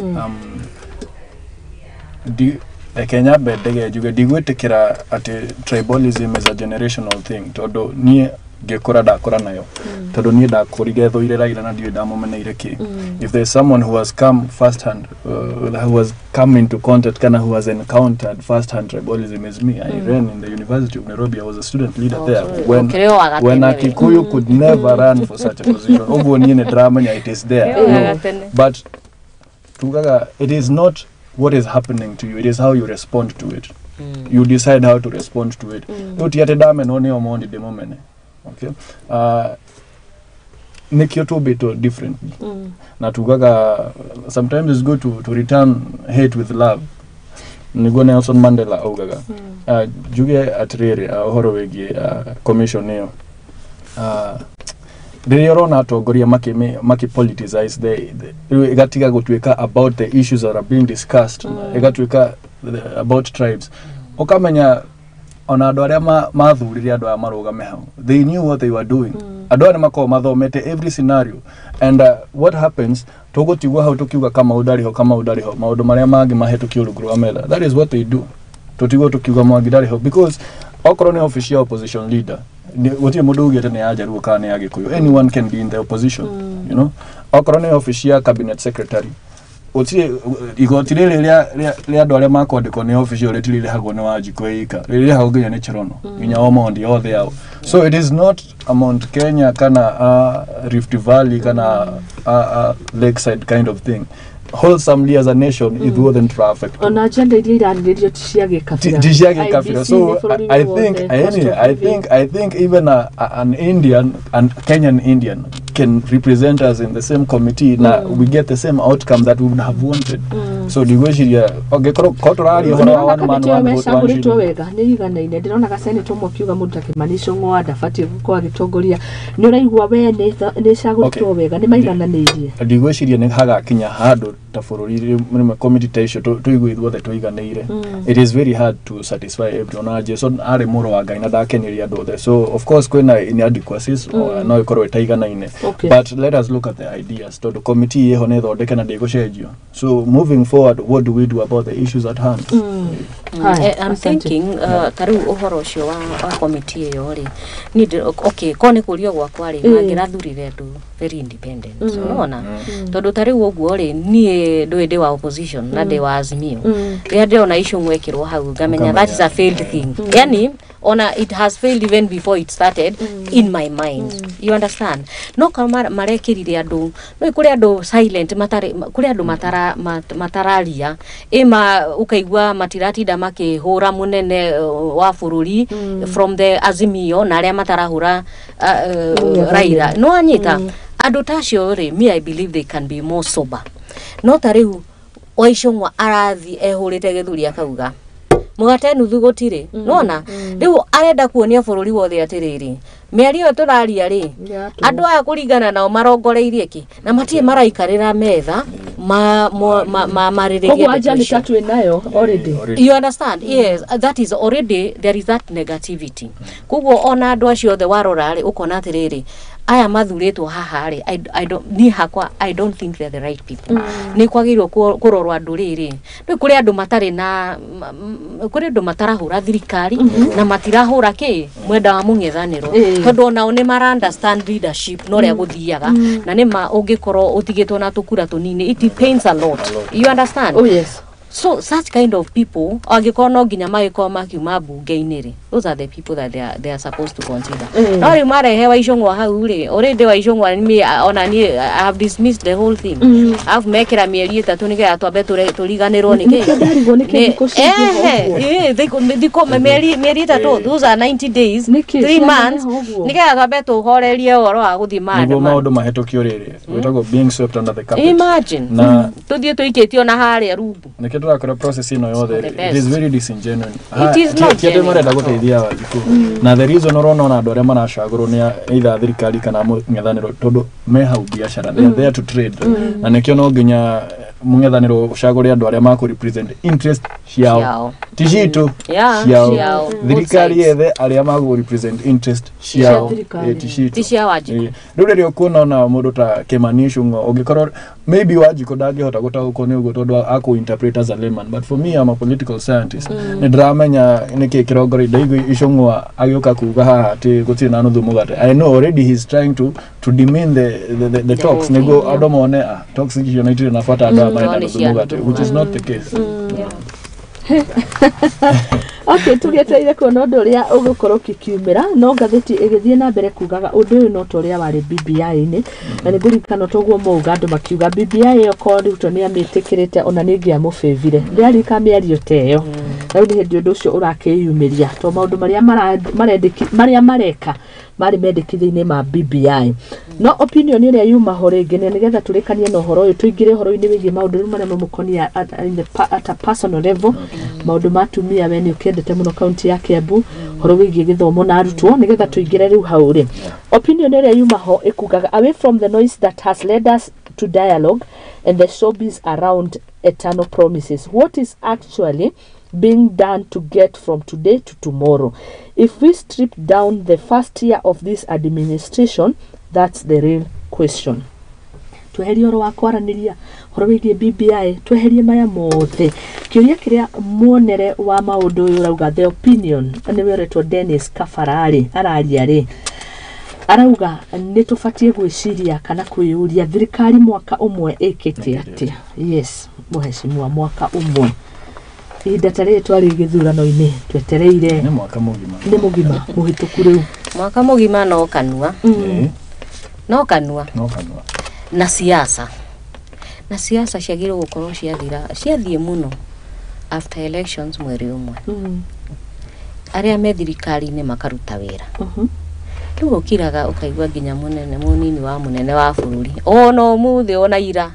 Kenya bedege njuge ndigwitikira ati tribalism is a generational thing tondu nie ngekora ndakora nayo tondu nie ndakurige thoire Raila na ndiwe ndamumeneire ki if there is someone who has come first hand who has come into contact kana who has encountered first hand tribalism is me. I ran in the University of Nairobi. I was a student leader there when a Kikuyu could never run for such a position. Ogo nie ne drama it is there but tugaga it is not what is happening to you, it is how you respond to it. You decide how to respond to it. Utiate dame no ne omondi de momene. Okay, make your two bit differently. Na tugaga sometimes it's good to return hate with love. Nigo Nelson Mandela ugaga juge atrere horo wegi commission niyo Rero atongoria maki politicize the igatiga gutwika about the issues that are being discussed igatwika about tribes okamenya ona andu aria mathurire andu aya marugame hau they knew what they were doing adwa mako mathomete every scenario, and what happens togo tigwa how tukiuga kama udari ho maundu maria mangi mahetukio ruguru amela. That is what they do. Totigo tukiuga mwagidari ho, because okorone official opposition leader wotie mundu ugete ne aja ruo kana ya gikuyu, anyone can be in the opposition, you know. Okorone official cabinet secretary wotie igoti ria andu aria makwandikwo ne official retire hago ne wajikoika riri hago nginya ne chirono nginya omondi othe yao. So it is not a Mount Kenya kana Rift Valley kana lakeside kind of thing. Wholesomely as a nation, it wasn't perfect. On agenda tishage kafira. So I think even an Indian and Kenyan Indian can represent us in the same committee. Now we get the same outcome that we would have wanted. So the way she okay kotorari hora one man wega nigana ine ndirona ka senator mokiuga mundu akimanisho ngwada fati ko agitongoria ni uraigwa we ne cagurutwo wega ni maigana niirie ndigwiciria ni haga kinya handu ta bururi muri committee taisho tuiguithwo the tuiganeire. It is very hard to satisfy everyone. Jason are muro wa gaina dakeniria ndothe. So of course kwena inadequacies no ikorwe taiganaine. But let us look at the ideas. To the committee yeho ne thondeke na ndigũcenjio. So moving forward, what do we do about the issues at hand? I'm thinking taru uhoro ucio wa committee yo ri need okay kone kurio gwakwa ri ngirathurire andu very independent. Unaona tondu tariu uguo ri nie ndwende wa opposition na de wa azimio ria ndiona issue mwekirwo hau ngamenya that is a failed thing. Yani ona it has failed even before it started in my mind. You understand? No kama marekirire andu no kuri andu silent matari kuri andu matararia ema ukaigwa matirati makihura munene wa bururi from the azimio na aria matarahura Raila no anyita andu tacio ri me I believe they can be more sober. No tariu oishongwa arathi ehurite githuri akauga mugate nuthu gutire nona riu arenda kuonia bururi wothe atiriri miario turaria ri andu aya kuringana nao marongoreirie ki na matie maraikarira metha maririgie nayo already. You understand? Yes, that is already there is that negativity. Kugo ona andu acio the warora ri ukona atiriri aya mathuritwo haha ri I don't ni hakwa I don't think they're the right people. Ni kwagirwo kurorwa andu riri ni kuri andu matari na kuri andu matarahura thirikari na matirahura ki mwenda wa mung'ethaniro tondu onao ni mara understand leadership no ria guthiaga na ni ma ungikorwo utigitwo na tukura tunini it depends a lot. You understand? Oh yes. So such kind of people agikono ginya magiko makiuma bunge-ini ri those are the people that they are supposed to consider. No ri mare hewa ishongwa hau ri already wa ishongwa ni ona ni I have dismissed the whole thing. I've mekira mieri 3 niga twambe turiganirwo niki thiko mieri 3 those are 90 days 3 months niga twambe tuhorerie oro wa guthima niguo maundu mahetokio riri wetagwo being swept under the carpet. Imagine na tuthie tuiketio na haria rungu nikitwa process ino yothe it is very disingenuous. It is not kiende marenda guteithia wajiku na the reason urona andu aria maracagurwo ni either thirikari kana mung'ethaniro tondu me hau biashara they are there to trade na nikio no nginya mung'ethaniro ucagure andu aria maku represent interest ciao tijitu ciao thirikari yethe aria maku represent interest ciao tijitu wajiku riu kuona na mundu ta Kemanisho ungikorwo maybe wajiku ndangihota gutaguko ni ugo tondu aku interpret as a layman, but for me I'm a political scientist. Ni dramenya niki kirogori ndaigu ishongwa agioka kuga haha ati gutire na nuthu mugate. I know already he's trying to demean the talks nego adomone talks united na fata ndo amana nuthu mugate, which is not the case. Okay, tugeteire kuona undu uria ugukorwo kikiumira no ngatheti igithie na mbere kugaga undu uyu no toria wari BBI-ini na ni ngurikana toguo mauga andu makiuga BBI yo ko riuto ni amitikirite ona ni ngia mufevire ndiari kamiario teyo na ndi hindi undu ucio urakiyumiria to maundu maria mareka mari mendekithine ma BBI no opinion iria yuma horingi ni getha turikanie no horo uyu tuingire horo-ini wigie maundu maria mamukonia at a personal level maundu matumia we ni ukendete muno county ya Kiambu horo wigie githomo na arutwo ni getha tuingire riu hauri opinion iria yuma ho ikugaga away from the noise that has led us to dialogue and the showbiz around eternal promises. What is actually being done to get from today to tomorrow. If we strip down the first year of this administration, that's the real question. Tweherie oro wa kwaraniria horo wigie BBI, tweherie maya mothe. Kiuria kiria muonere wa maundu uyu rauga the opinion ni weretwo Dennis Kafarari araria ri arauga ni tufatie gwiciria kana kwiyuria thirikari mwaka umwe ikite atia. Yes, muheshimiwa, mwaka umwe ihinda tari twari githurano-ini twetereire ni mwaka mugima, ni mugima muhituku riu mwaka mugima no kanua no kanua na siasa ciagirwo gukorwo ciathie muno after elections mweri umwe aria me thirikari-ini makaruta wira riu ukiraga ukaigua nginya munini wa munene wa bururi ono muthi ona ira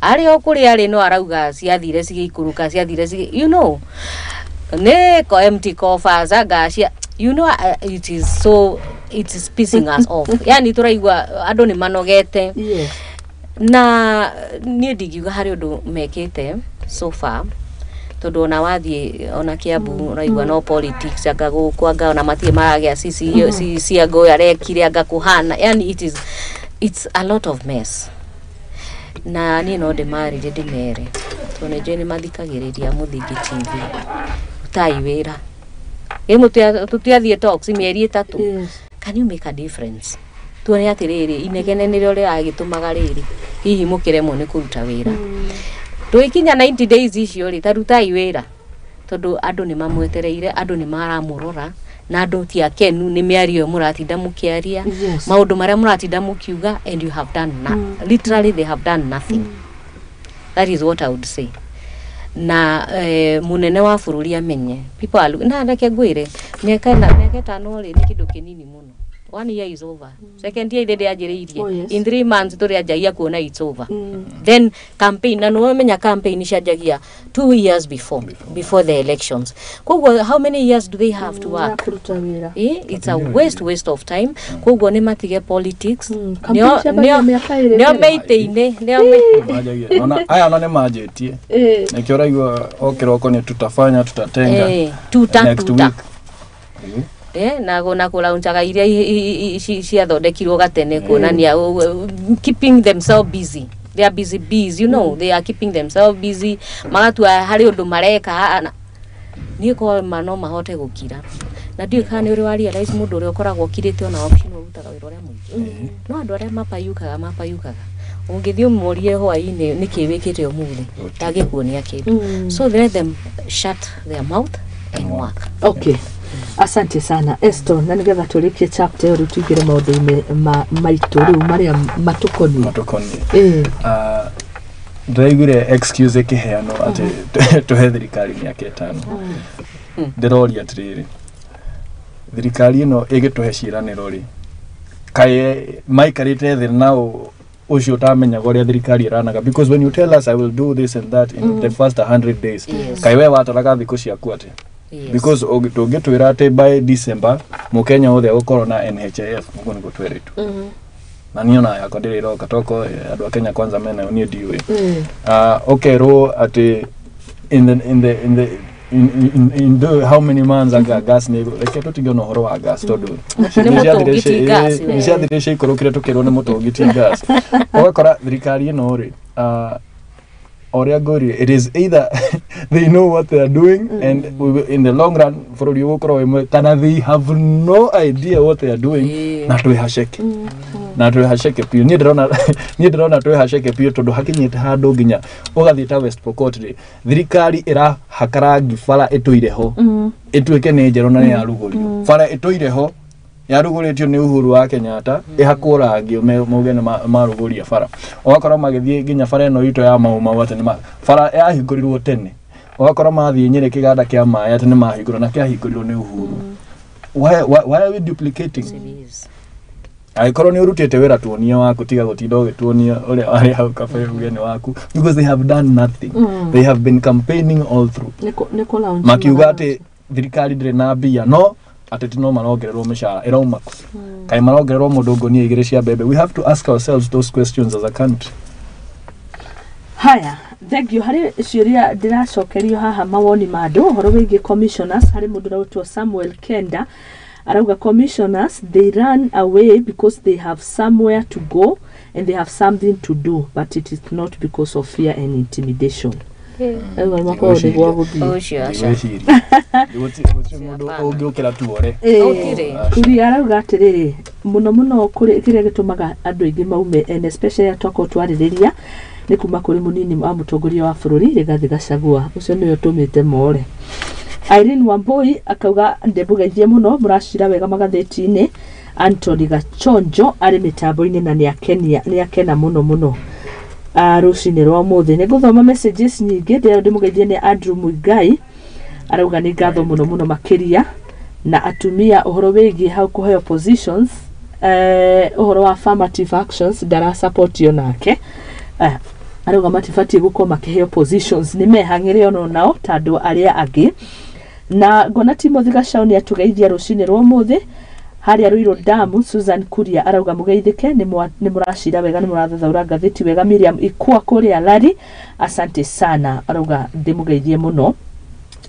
ari okuri ari no arauga ciathire cigikuruka ciathire you know ne ko empty coffers agacia you know it is pissing us off yani turaigua andu ni manogete yes na nie ndigiuga hari undu mekite so far tondu ona wathie ona Kiambu uraigua no politics anga gukwanga ona matie maragia sisi ciago yarekire anga kuhana yani it's a lot of mess na ni no de mari de mere tone je ni mathikagiriria muthingi TV utai wira tutiathie talks mieri 3 yes can you make a difference tuone atiriri inegene nire ore agitumaga riri hihi mukiremo ni kuruta wira tuikinya 90 days icio ri tarutai wira tondu andu ni mamwetereire andu ni maramurora na andu ti akenu ni miario muratinda mukiaria maundu maria muratinda mukiuga and you have done literally they have done nothing. That is what I would say. Na munene wa bururi amenye people are na ndake ngwire miaka 5 ri ni kindu kinini muno. 1 year is over. Second year ide ajiriirie in 3 months turi ajagia kuona it's over. Then campaign na no menya campaign shajagia 2 years before the elections. Kogwo how many years do they have to work? It's a waste of time. Kogwo ne matige politics. Neo meiteine ona aya no ne majetie na kiora igwa okiroko ne tutatenga next week na kulaunchaga iria ciathondekirwo gatene kuonania keeping themselves busy. They are busy bees, you know. They are keeping themselves busy. Magatua hari undu mareka ni ko mano mahote gukira na ndio kana uri wari realize mundu uri ukoragwo kirite ona option urutaga wira ria mwingi no andu aria mapayukaga ungithio morie hwaini niki wikite umuthi tagikuonia kindu so let them shut their mouth and work. Okay. Asante sana Esto na nigetha turikie chapter uri tugire maundu-ini maitu riu maria matukoni ndaigire excuse kiheano ati tuhe thirikari miaka 5 ndirori atiriri thirikari ino igituhe ciraniro ri kai maikarite thir now ucio tamenya goria thirikari iranaga because when you tell us I will do this and that in the first 100 days kai we wataraga thiku ciaku ati because tungitwira ati by December mukenya othe gukorwo na NHIF mugo niko tweritu na niona yako ndiriro katoko andu Kenya kwanza mena ni diwe okay ro ati in the how many months aga gas ni reke tutigano horo wa gas todo ni ciathire cikorokire tukirwo ni mutongiti gas ogakora thirikari ino ri oria gori it is either they know what they are doing and in the long run for you kana they have no idea what they are doing na twihasheke pio ni ndirona twihasheke pio tondu hakinyite handu nginya ugathita West Pokot ri thirikari ira hakara gifara etuire ho etuike ni njero na ya ruguri fara etuire ho ya ruguritio ni Uhuru wa Kenyatta ihakura ngio mugene maruguria fara ogakora magithie nginya fara eno ito ya mauma wate ni fara ya hingurirwo tene ogakora mathie nyire kiganda kia maya tene mahingurwo na kia hingurirwo ni Uhuru why are we duplicating aikoro ni urutete wera tuonia waku tiga gutinda ugituonia uri ari hau kafe ugeni waku because they have done nothing they have been campaigning all through niko launch makiuga ati thirikari ndire na bia no ateti no marongererwo mishara irauma kai marongererwo mundu ngoni igire cia bebe we have to ask ourselves those questions as a country. Haya Thank you. Hari ciuria ndiracokerio haha mawoni ma andu horo wigi commissioners hari mundu rawitwo Samuel Kenda arauga commissioners they run away because they have somewhere to go and they have something to do, but it is not because of fear and intimidation. Kuri arauga atiriri muno kuri kiria gitumaga andu aingi maume and especially atoko twaririria ni kuma kuri munini wa mutongoria wa bururi Rigathi Gachagua ucio niyo tumite more. Irene Wambui akauga ndebugeithie muno murashira wega magatheti-ini. Anthony Gachonjo ari mitambo-ini na ni akena muno rucini rwa muthi ni guthoma messages nyingi ndio ndimugeithie ni Andrew Muigai arauga ni ngatho muno makiria na atumia uhoro wigi how kuheo positions uhoro wa affirmative actions dara support yo nake arauga matifati guko makiheo positions ni mehangire ono nao tandu aria agi na ngona Timothy Gachauni atugeithia rucini rwa muthi hari aruiro damu. Susan Kuria arauga mugeithike ni murashira wega ni murathathaura ngatheti wega. Miriam Ikua kuria Lari asante sana arauga ndimugeithie muno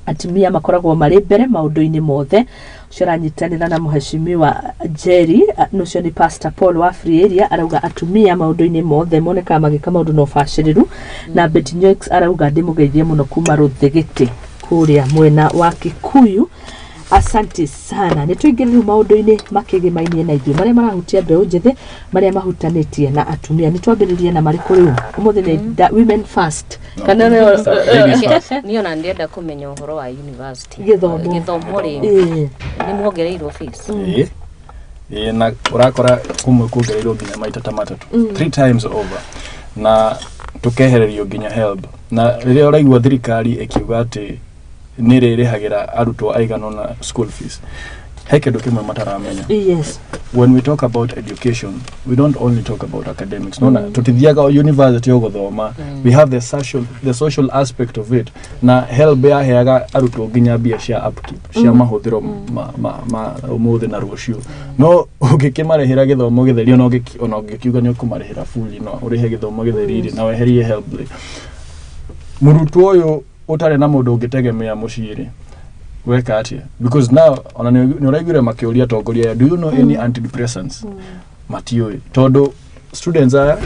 atumia makoragwo mari mbere maundu-ini mothe ciranyitanira na muheshimiwa Jerry nucio ni Pastor Paul wa Free Area arauga atumia maundu-ini mothe moneka magika maundu no baciriru na Betty Nyoix arauga ndimugeithie muno kuma Ruthigiti kuria mwena wa Kikuyu. Asante sana. Nituingiriru maundu-ini makigimainie na ithu maria marahutia mbeu njithi maria mahutanitie na atumia. Nitwambiririe na mariko riu umuthi ni women first kana niyo na ndienda kumenya uhoro wa university githomo ri ni muongereirwo fees na urakora kumwe kuongereirwo nginya maita ta matatu 3 times over na tukehererio nginya help na riria uraigua thirikari ikiuga ati nirirehagira arutwo aigana na school fees heke dokimwe mataramenya. Yes, when we talk about education we don't only talk about academics no na tutithiaga university yogothoma we have the social aspect of it na help ya heaga arutwo nginya bia cia upkeep cia mahuthiro ma umuthi na rucio no ugikimarehera githomo githerio no gikiuga ni kumarehera fully no urihe githomo githeriri na weherie help murutwo uyu utare na mundu ungitegemea muciri weka atia because now ona ni uraigure makiuria tongoria do you know any antidepressants matioi todo students aya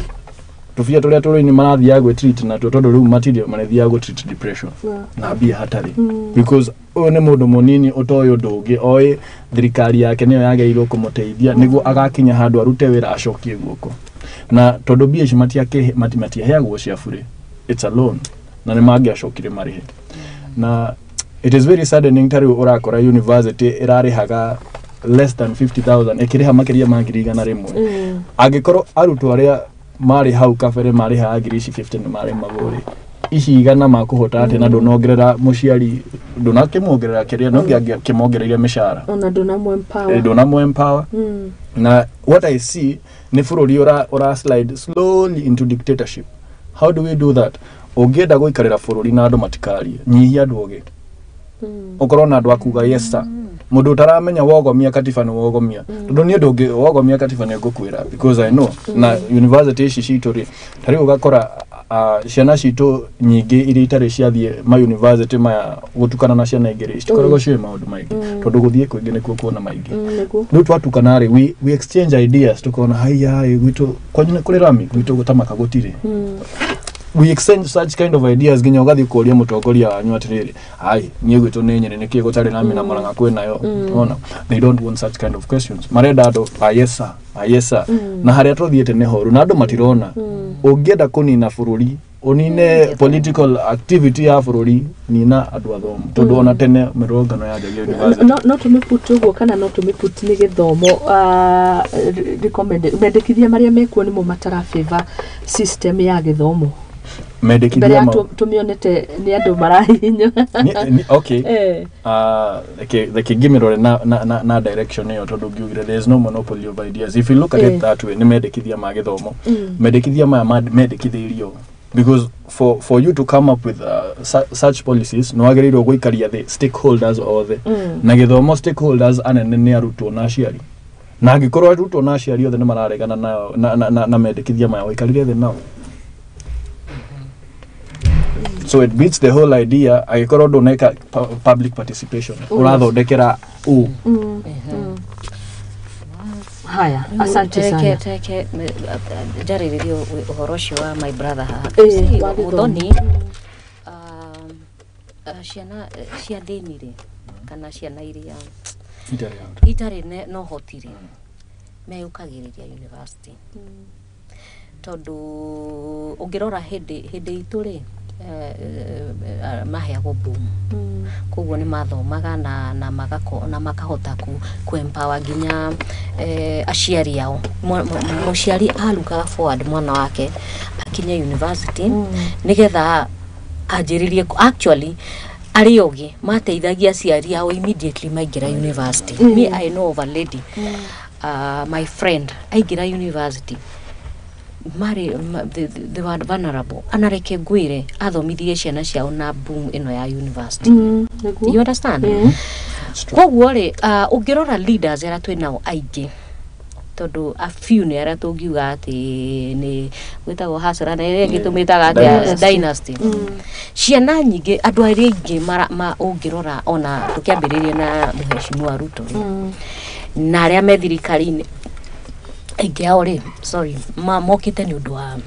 tufia turia turi ni marathia gwe treat na todo riu material marathia gwe treat depression na bia hatari because uyu ni mundu munini utoyo ndungi oi thirikari yake niyo yageirwo kumuteithia niguo agakinya handu arute wira acokie guoko na todo bia matia heagwo cia bure it's a loan na ni magi acokire marihe na it is very saddening tari urakora university irarihaga less than 50,000 ekiriha makiria mangiri na rimwe agikoro arutwo aria mari hau kabere mari ha agiri 50 mari magori ici igana makuhota ate na ndonongerera muciari ndonakimwongerera kiria no ngiakimwongereria mishara ona ndonamo empower na what I see ni bururi ora slide slowly into dictatorship. How do we do that? Ogeda goikarira bururi na andu matikari nyihia andu oge okorona andu akuga yes sir mundu taramenya wogomia katiba ni wogomia tondu ni andu wogomia katiba ni ngukwira because I know na university ici citori tari ugakora ciana citu nyingi iri itari ciathie ma university maya gutukana na ciana ingiri citikoragwo cie maundu maingi tondu guthie kwingi nikuo kuona maingi riu twatukana ri we exchange ideas tukona haya gwitu kwanyine kuri rami gwitu gutamaka gutire we exchange such kind of ideas ginya ugathi kuria mutongoria wanyu atiriri ai nie gwitu ni nyene niki gutari nami na maranga kwinayo ona they don't want such kind of questions marenda ando yes sir na haria tuthiete ne horu na andu matirona ungienda kunina bururi unine political activity ya bururi nina andu athomu tondu ona tene mirongano ya Jagger University no tumiputugo kana no tumiputi ni githomo recommend mendekithia maria mekuo ni mu matara favor system ya githomo medekithia ma tumionete ni andu marahinya okay the kigimirore na direction yo tondu ngiugire there is no monopoly of ideas if you look at it that way ni medekithia ma githomo medekithia ma medekithirio because for you to come up with such policies no agerirwo goikaria the stakeholders or the na githomo stakeholders anene ni arutwo na aciari na angikorwo arutwo na aciari othe ni mararegana na medekithia ma goikaria the now So it beats the whole idea agikoro ndoneka public participation urathondekera haya asante sana teke jariririo uhoroshi wa my brother Muthoni cia denire kana ciana iria itari no hotire meyukagiriria university tondu ungirora hindi ituri maheagwo boom koguo ni mathomaga na makahota ku empower ginya aciari ao muciari alukaga forward mwana wake akinya university nigetha ajiririe actually ariogi mateithagia aciari ao immediately maingira university. Me I know of a lady my friend aingira university they were vulnerable anareke gwire athomithie ciana ciao na boom ino ya university. You understand? Koguo ri ungirora leaders era twinao aingi tondu a few ne era tungiuga ati ni gwitagwo hasara na ire gitumitaga ati dynasty ciana nyingi andu ari aingi ungirora ona tukiambiriria na muheshimiwa Ruto na aria me thirikari-ini aingi ao ri sorry mokite ni undu wa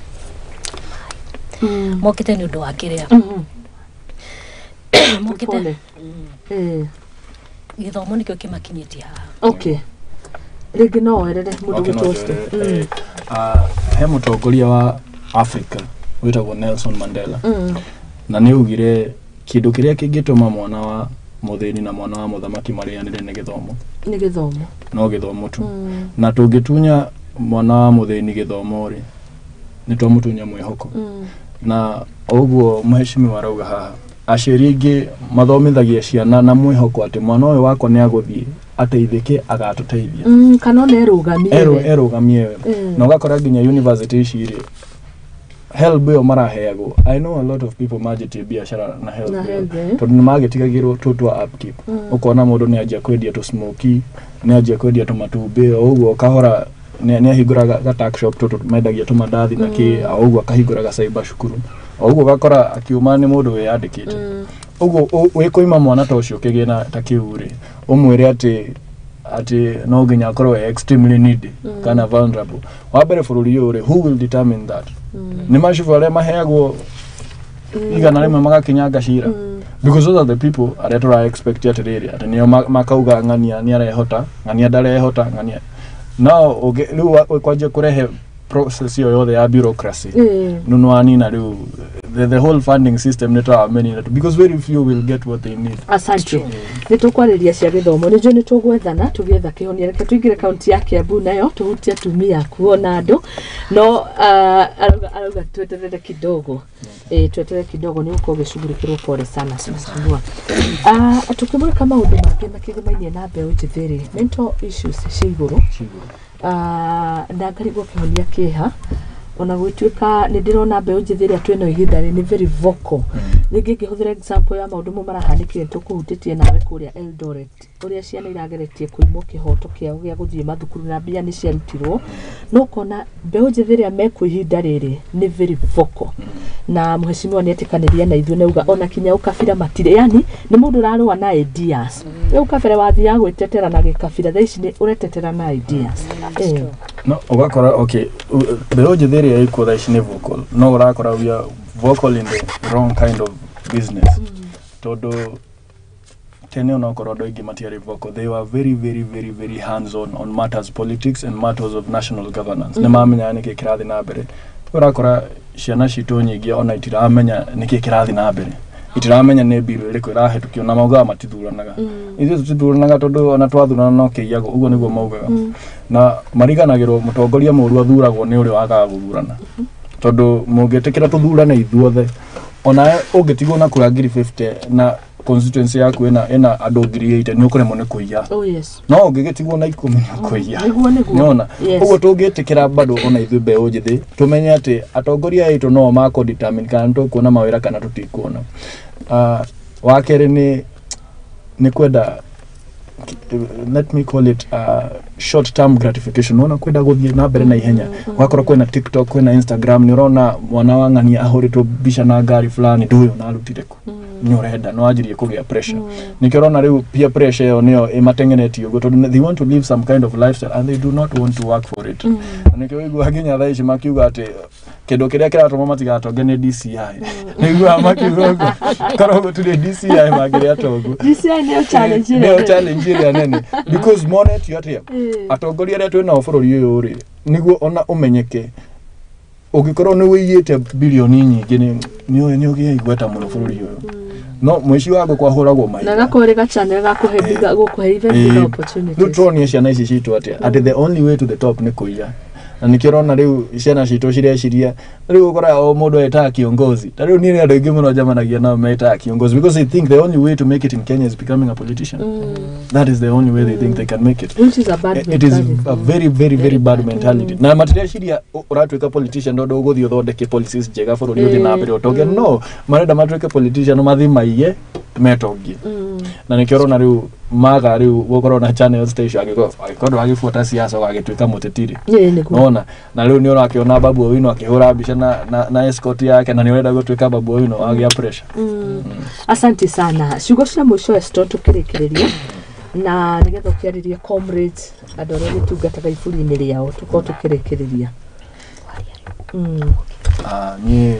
mokite ni undu wa kiria mokite githomo nikio kimakinyitia okay rigi no erere mundu gitoste he mutongoria wa Africa witagwo Nelson Mandela na ni ugire kindu kiria kingituma mwana wa muthini na mwana wa muthamaki marianire ni githomo no githomo tu na tungitunya mwana wa muthini githomo ri ni tumutunya mwihoko na oguo muheshimiwa arauga haha aciari ingi mathomithagia ciana na mwihoko ati mwana uyu wakwa ni aguthie ateithike agatuteithia kana erugamie na ugakora ginya university iciri help yo maraheagwo. I know a lot of people majiti biashara na help tondu ni magitigagirwo tutwa upkeep ukona mundu ni ajia kwendia to smoky ni ajia kwendia to matumbe oguo kahora ni ahinguraga ga tax shop tutu mendagia to mandathi na ki oguo akahinguraga cyber shukuru oguo gakora akiuma ni mundu weyandikite oguo wikuima mwana ta ucio kigina ta kiuri umwire ati no ginya akorwo extremely needy kana vulnerable wabere bururi yore who will determine that ni mashifu ale maheagwo igana rimwe magakinyanga cira because those are the people aretora expect at area ati niyo makauga ngania ni arehota ngania darehota ngania now riu kwaje kurehe process yo yothe ya bureaucracy nunwani na riu the whole funding system neta many because very few will get what they need. Asante nitukwariria cia githomo nijo nitugwethana tugietha kihonia reke tuigire kaunti ya Kiambu nayo tuhutia tumia kuona andu no aruga tweterere kidogo tweterere kidogo ni uko gicugurikirwo pole sana sinua tukimura kama undu mangi makigimainie na mbeu njithiri mental issues ciguru na ngarigo kihonia kiha ona gwituika ni ndirona mbeu njithiri atweno igithari ni very vocal ringi ngihũthĩra example ya maundu mo marahanikire tukuhutitie nawe kuria Eldoret uria ciana irageretie kuimwo kihoto kiao gia guthie mathukuru na mbia ni ciarutirwo no kona mbeu njithiri amekwo ihinda riri ni very vocal na muheshimiwa ni etikaniria na ithuĩ nauga ona kinya ukabira matire yani ni mundu rarũa na ideas ukabere wathia gwitetera na gikabira thaici ni uretetera na ideas no ugakora okay mbeu njithiri iko thaici ni vocal no urakora we are vocal in the wrong kind of business todo tene ona korodo ingi matiari vocal they were very hands on matters politics and matters of national governance ne mamenya niki kirathi na mbere urakora ciana citu nyingi ona itiramenya niki kirathi na mbere itiramenya ne biru iriku irahetukio na mauga matithuranaga ithu tutithuranaga tondu ona twathurana no kiyago uguo niguo maugaga na mariganagirwo mutongoria muru athuragwo ni uri wagaga guthurana tondu mungetekera tuthurane ithuothe ona ungetigwo na kura 50 na constituency yaku ena andu 80 ni ukuremwo ni kuiya no ungegetigwo na 10 na kuiya nona uguo tungetekera bado ona ithu mbeu njithi tumenye ati atongoria aitu no mako determine kana tukuona mawira kana tutikuona wakere ni kwenda let me call it short term gratification ona kwenda guthie na mbere na ihenya wakora kwena TikTok kwena Instagram ni urona mwana wa ng'ani ahurito bica na ngari fulani nduyo na arutire ku ni urenda no ajirie kugia pressure nikirona riu peer pressure yo niyo imatengenetio go they want to live some kind of lifestyle and they do not want to work for it nikirigwa ginya thaici makiuga ati kindo kiria kiratuma matigatonge ni DCI nigua makiuga korogo tuli DCI magiria togo DCI ni challenge ya nene because monet yote atongoria ria twina bururi uyu ri niguo ona umenyeke ugikorwo ni wiyite bilioni nyingi ni ugie igweta muno bururi uyu no mwici wako kwa huragwo mai na gakorega channel gakuhe gukuhe even opportunity no troni cia naici citu ati the only way to the top ni kuiya na nikirona riu ciana citu ciria riu ukora o mundu eta kiongozi riu ni andu ingi muno jamanagia na meta kiongozi because they think the only way to make it in Kenya is becoming a politician. That is the only way they think they can make it, which is a bad mentality. It is a very bad mentality. Na matiria ciria uratuika politician ndo uguthio thondeke policies njega bururi uthi na mbere utonge no marenda matuike politician no mathi maiye metongie na nikirona riu maga riu gukoro na channel station agikondo agifuata siasa agituika mutetiri ona na riu ni urakiona Babu Owino akihura bica na escort yake na ni urenda gutuika Babu Owino agia pressure. Asante sana ciugo cia mwisho esto tukirikiria na nigetha ukiariria comrades adore gutungataga iburi-ini riao tuko tukirikiria ni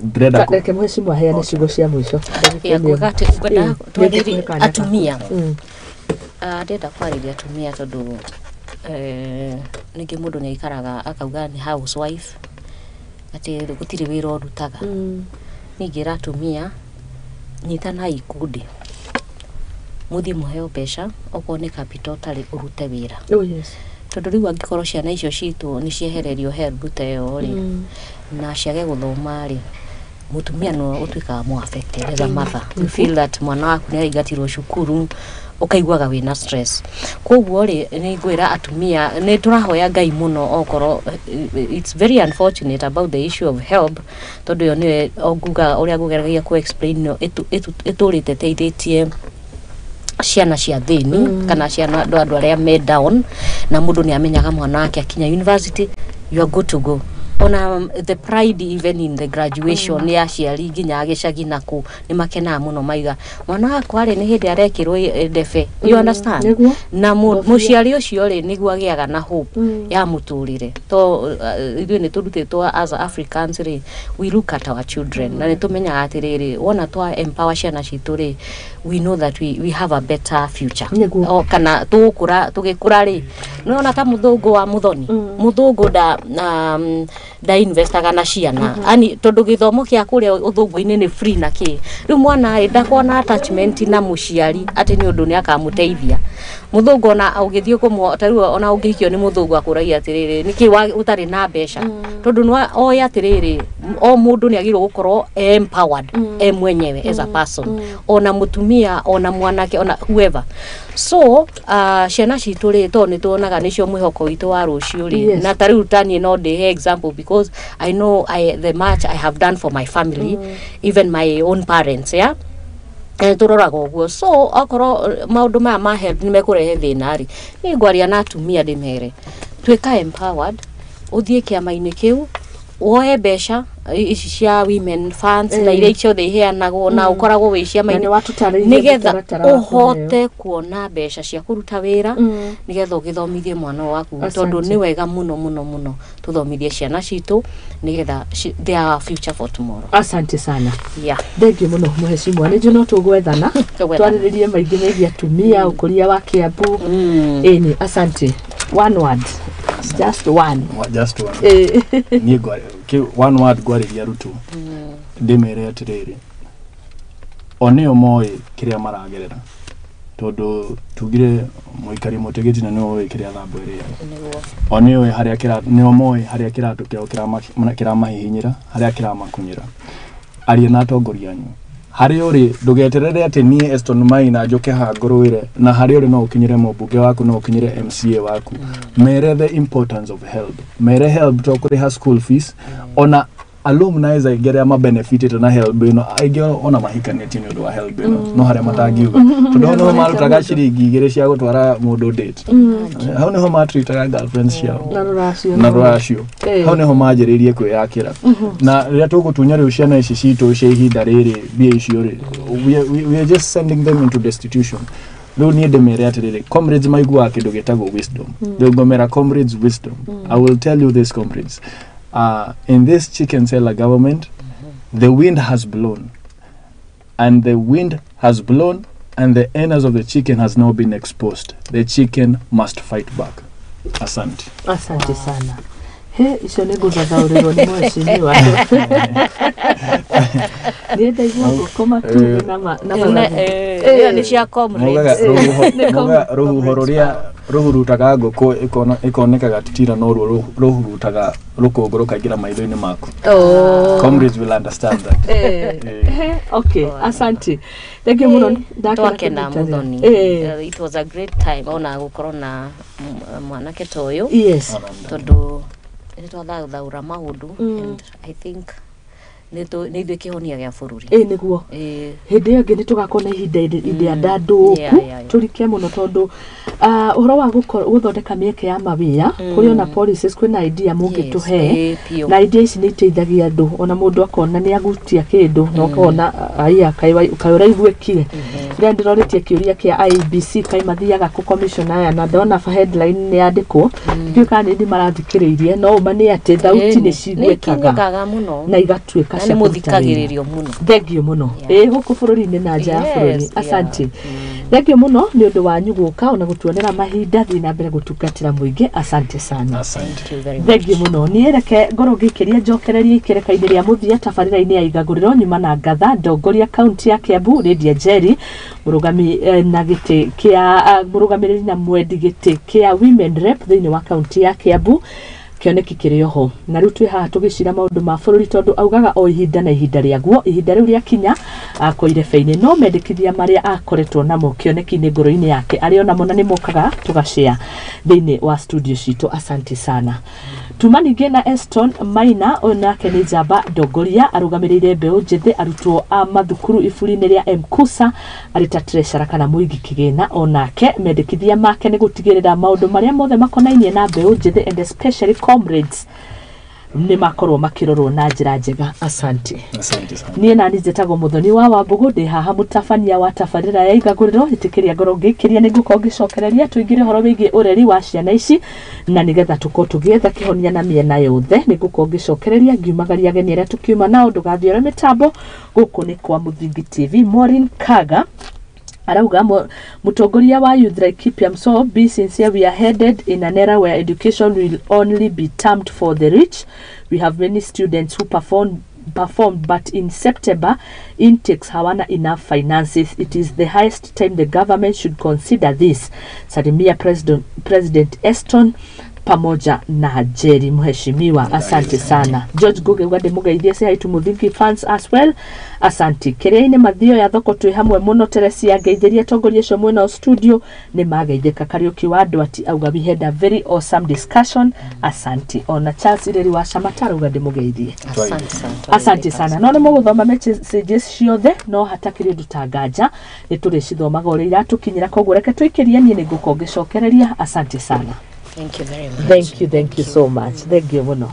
Breda reke mheshimiwa heane ciugo cia mwisho kugate atumia ndenda kwariria atumia tondu ningi mundu ni ikaraga akauga ni housewife ati gutiri wira urutaga ningira atumia nyitana ikundi muthi muheo pesha okone capital tari urute wira tondu riu angikorwo ciana icio citu ni ciehererio help teo ri na ciage guthoma ri mutumia no utuika mo affected as a mother you feel that mwana waku ni aigatirwo cukuru ukaiguaga wina stress koguo ri ni ngwira atumia ni turahoya Ngai muno okoro it's very unfortunate about the issue of help tondu yo ni onguga uria ngugeragia ku explain no iturite teithĩtie ciana cia thini kana ciana andu aria me down na mundu ni amenyaga mwana wake akinya university you are good to go ona the pride even in the graduation ya ciari ginya gicagi naku ni makena muno maiga mwana wakwa ri ni hindi arekirwo ndefe you understand na muciari ucio ri niguo agiaga na hope ya muturire to ithuĩ ni turutĩtwo as Africans ri we look at our children na ni tumenyaga atiriri wona twa empower ciana citu ri we know that we have a better future o kana tugikura ri nona ta muthungu wa Muthoni muthungu da investaga na ciana ani tondu githomo kia kuria uthungu-ini ni free na ki riu mwana ndakona attachment na muciari ati ni undu ni akamuteithia muthungu ona augithio kumo taru ona ungihikio ni muthungu akuragia atiriri niki utari na besha tondu no oya atiriri o mundu ni agirwo gukorwo empowered mwenyewe as a person ona mutumia ona mwanake ona whoever so ciana citu ri to ni tuonaga nicio mwihoko witu wa rucio ri na tariu tani no de example because I know the much I have done for my family even my own parents turoraga uguo so akoro maundu ma help ni mekurehe thina ri ni ngwaria na atumia ndimere twika empowered uthie kiama-ini kiu woe besha ici cia women funds na iria ciothe iheanagwo na ukoragwo wi ciama-ini nigetha uhote kuona besha cia kuruta wira nigetha ugithomithie mwana waku tondu ni wega muno tuthomithie ciana citu nigetha their future for tomorrow. Asante sana. Thank you muno mheshimiwa ni juno tugwethana twariririe maingi megia atumia ukuria wa Kiambu ni asante one word just one ni one word gwariria rutu ndimere atiriri oneo moe kiria maragerera tondu tugire muikari mutegeti na no kiria thambo iria oneo haria kira neo moe haria kiratu kio kira mahihinyira haria kira makunyira ari na tongoria nyu hari uri ndugeterere ati ni Eston Maina njoke ha ngorwire na hari uri no ukinyire mubunge waku no ukinyire MCA waku mere the importance of help mere help to kuriha school fees ona alumni aigere ama benefited na help ino aige ona mahikanĩtie nĩ ũndũ wa help ino no harĩa matangiuga tondũ no marutaga ciringi igĩrĩ cia gũtwara mũndũ date hau nĩho matritaga girlfriends ciao na rũracio hau nĩho manjĩrĩirie kwĩyakĩra na rĩrĩa tũgũtunya rĩu ciana ici citũ cia ihinda rĩrĩ mbia icio rĩ we are just sending them into destitution. Rĩu niĩ ndĩmere atĩrĩrĩ comrades maiguaga kĩndũ gĩtagwo wisdom ndĩngomera comrades wisdom. I will tell you this comrades. In this chicken seller government, the wind has blown, and the wind has blown, and the owners of the chicken has now been exposed. The chicken must fight back. Asante. Asante sana. He icio nĩ ngũthathaũrĩrwo nĩ mheshimiwa. Nĩ ndaigua gũkoma tu na ĩyo nĩ cia comrades. Rũhuho rũrĩa rũhurutaga ngũkũ ikonekaga titira no rũhurutaga rũkũngũ rũkaingĩra maitho-inĩ maku. Comrades will understand that. Okay, asante. Thank you muno. Twakena Muthoni. It was a great time ona gũkorwo na mwanake ta ũyũ. Yes. Tondũ nĩtwathaũra maũndũ and I think nĩ ithuĩ kĩhonia gĩa bũrũri. Nĩguo. Hĩndĩ ĩyo ĩngĩ nĩtũgakorwo na ihinda ndandũku tũrike mũno tondũ ũhoro wa gũthondeka mĩeke ya mawĩra kũrĩ ona policies kwĩna idea mũngĩtũhe na idea ici nĩiteithagia andũ ona mũndũ akona nĩagutia kĩndũ na ũkona kaĩraiguĩkire. Rĩrĩa ndĩrorĩtie kĩũria kĩa IEBC kaimathiaga kũ commission aya na ndona headline nĩyandĩkwo ndiũĩ kana nĩ marathikĩrĩirie no ũma nĩ atĩ thauti nĩcigwĩkaga na igatuĩka cia mũthikagĩrĩrio mũno. Thengio mũno. Gũkũ bũrũri-inĩ na nja ya bũrũri. Asante. Thengio mũno nĩ ũndũ wanyu gũka ona gũtuonera mahinda thiĩ na mbere gũtungatĩra mũingĩ. Asante sana. Thengio mũno. Niĩ reke ngorwo ngĩkĩria njokereria ikereka-inĩ rĩa mũthia tabarĩra-inĩ ya Igaguriro nyuma na Ngatha ndongoria kaunti ya Kiambu Lydia Njeri mũrũgamĩrĩri na mwendi gĩtĩ kĩa women rep thĩinĩ wa kaunti ya Kiambu kĩoneki kĩrĩ oho na rĩu twĩ haha tũgĩcira maũndũ ma bũrũri tondũ augaga o ihinda na ihinda rĩaguo ihinda rĩu rĩakinya akoire beinĩ no mendekithia marĩa akoretwo namo kĩoneki-inĩ ngoro-inĩ yake arĩ onamo na nĩmokaga tũgacare thĩinĩ wa studio citũ. Asante sana. Tuma ningĩ na Eston Maina onake nĩ njamba ndongoria arũgamĩrĩire mbeũ njĩthĩ arutwo a mathukuru iburi-inĩ rĩa Mkusa arĩ ta treasurer kana mũigi kĩgĩna onake mendekithia make nĩ gũtigĩrĩra maũndũ marĩa mothe makonainie na mbeũ njĩthĩ and especially comrades nĩ makorwo makĩrorwo na njĩra njega. Asante. Niĩ nani njĩtagwo Muthoni wa Wambugu ndĩ haha mũtabania wa tabarĩra ya Igaguriro ĩtĩkĩria ngoro ngĩkĩria nĩngũkorwo ngĩcokereria tũingĩre ũhoro wĩgiĩ ũreri wa ciana ici na nĩgetha tũkorwo tũgĩetha kĩhonia na mĩena yothe nĩngũkorwo ngĩcokereria ngiumagaria ageni arĩa tũkiuma nao ndũgathiĩ mĩtambo gũkũ nĩ kwa Muthingi TV. Maureen Kaga arauga mutongoria wa youth like Kipiam so be sincere, we are headed in an era where education will only be termed for the rich. We have many students who performed but in September intakes hawana enough finances. It is the highest time the government should consider this. Salimia President Eston pamoja na Jerry mheshimiwa. Asante sana. George Guge wade mugeithie say hi to Muthingi fans as well. Asante. Kereine mathio ya thoko twi hamwe muno Teresia ngeithirie tongoria cio mwena studio ni mageitheka Kariuki wa Dwati auga we had a very awesome discussion. Asante. Ona Charles Ireri wa Shamataro wade mugeithie. Asante sana. No nĩ mũgũthoma messages ciothe no hatakĩrĩ ndutanganja nĩ tũrĩ cithomaga ũrĩa iratukinyĩra koguo reke twĩkĩrie niĩ nĩngũkorwo ngĩcokereria. Asante sana. Thank you very much. Thank you so much. Thank you muno.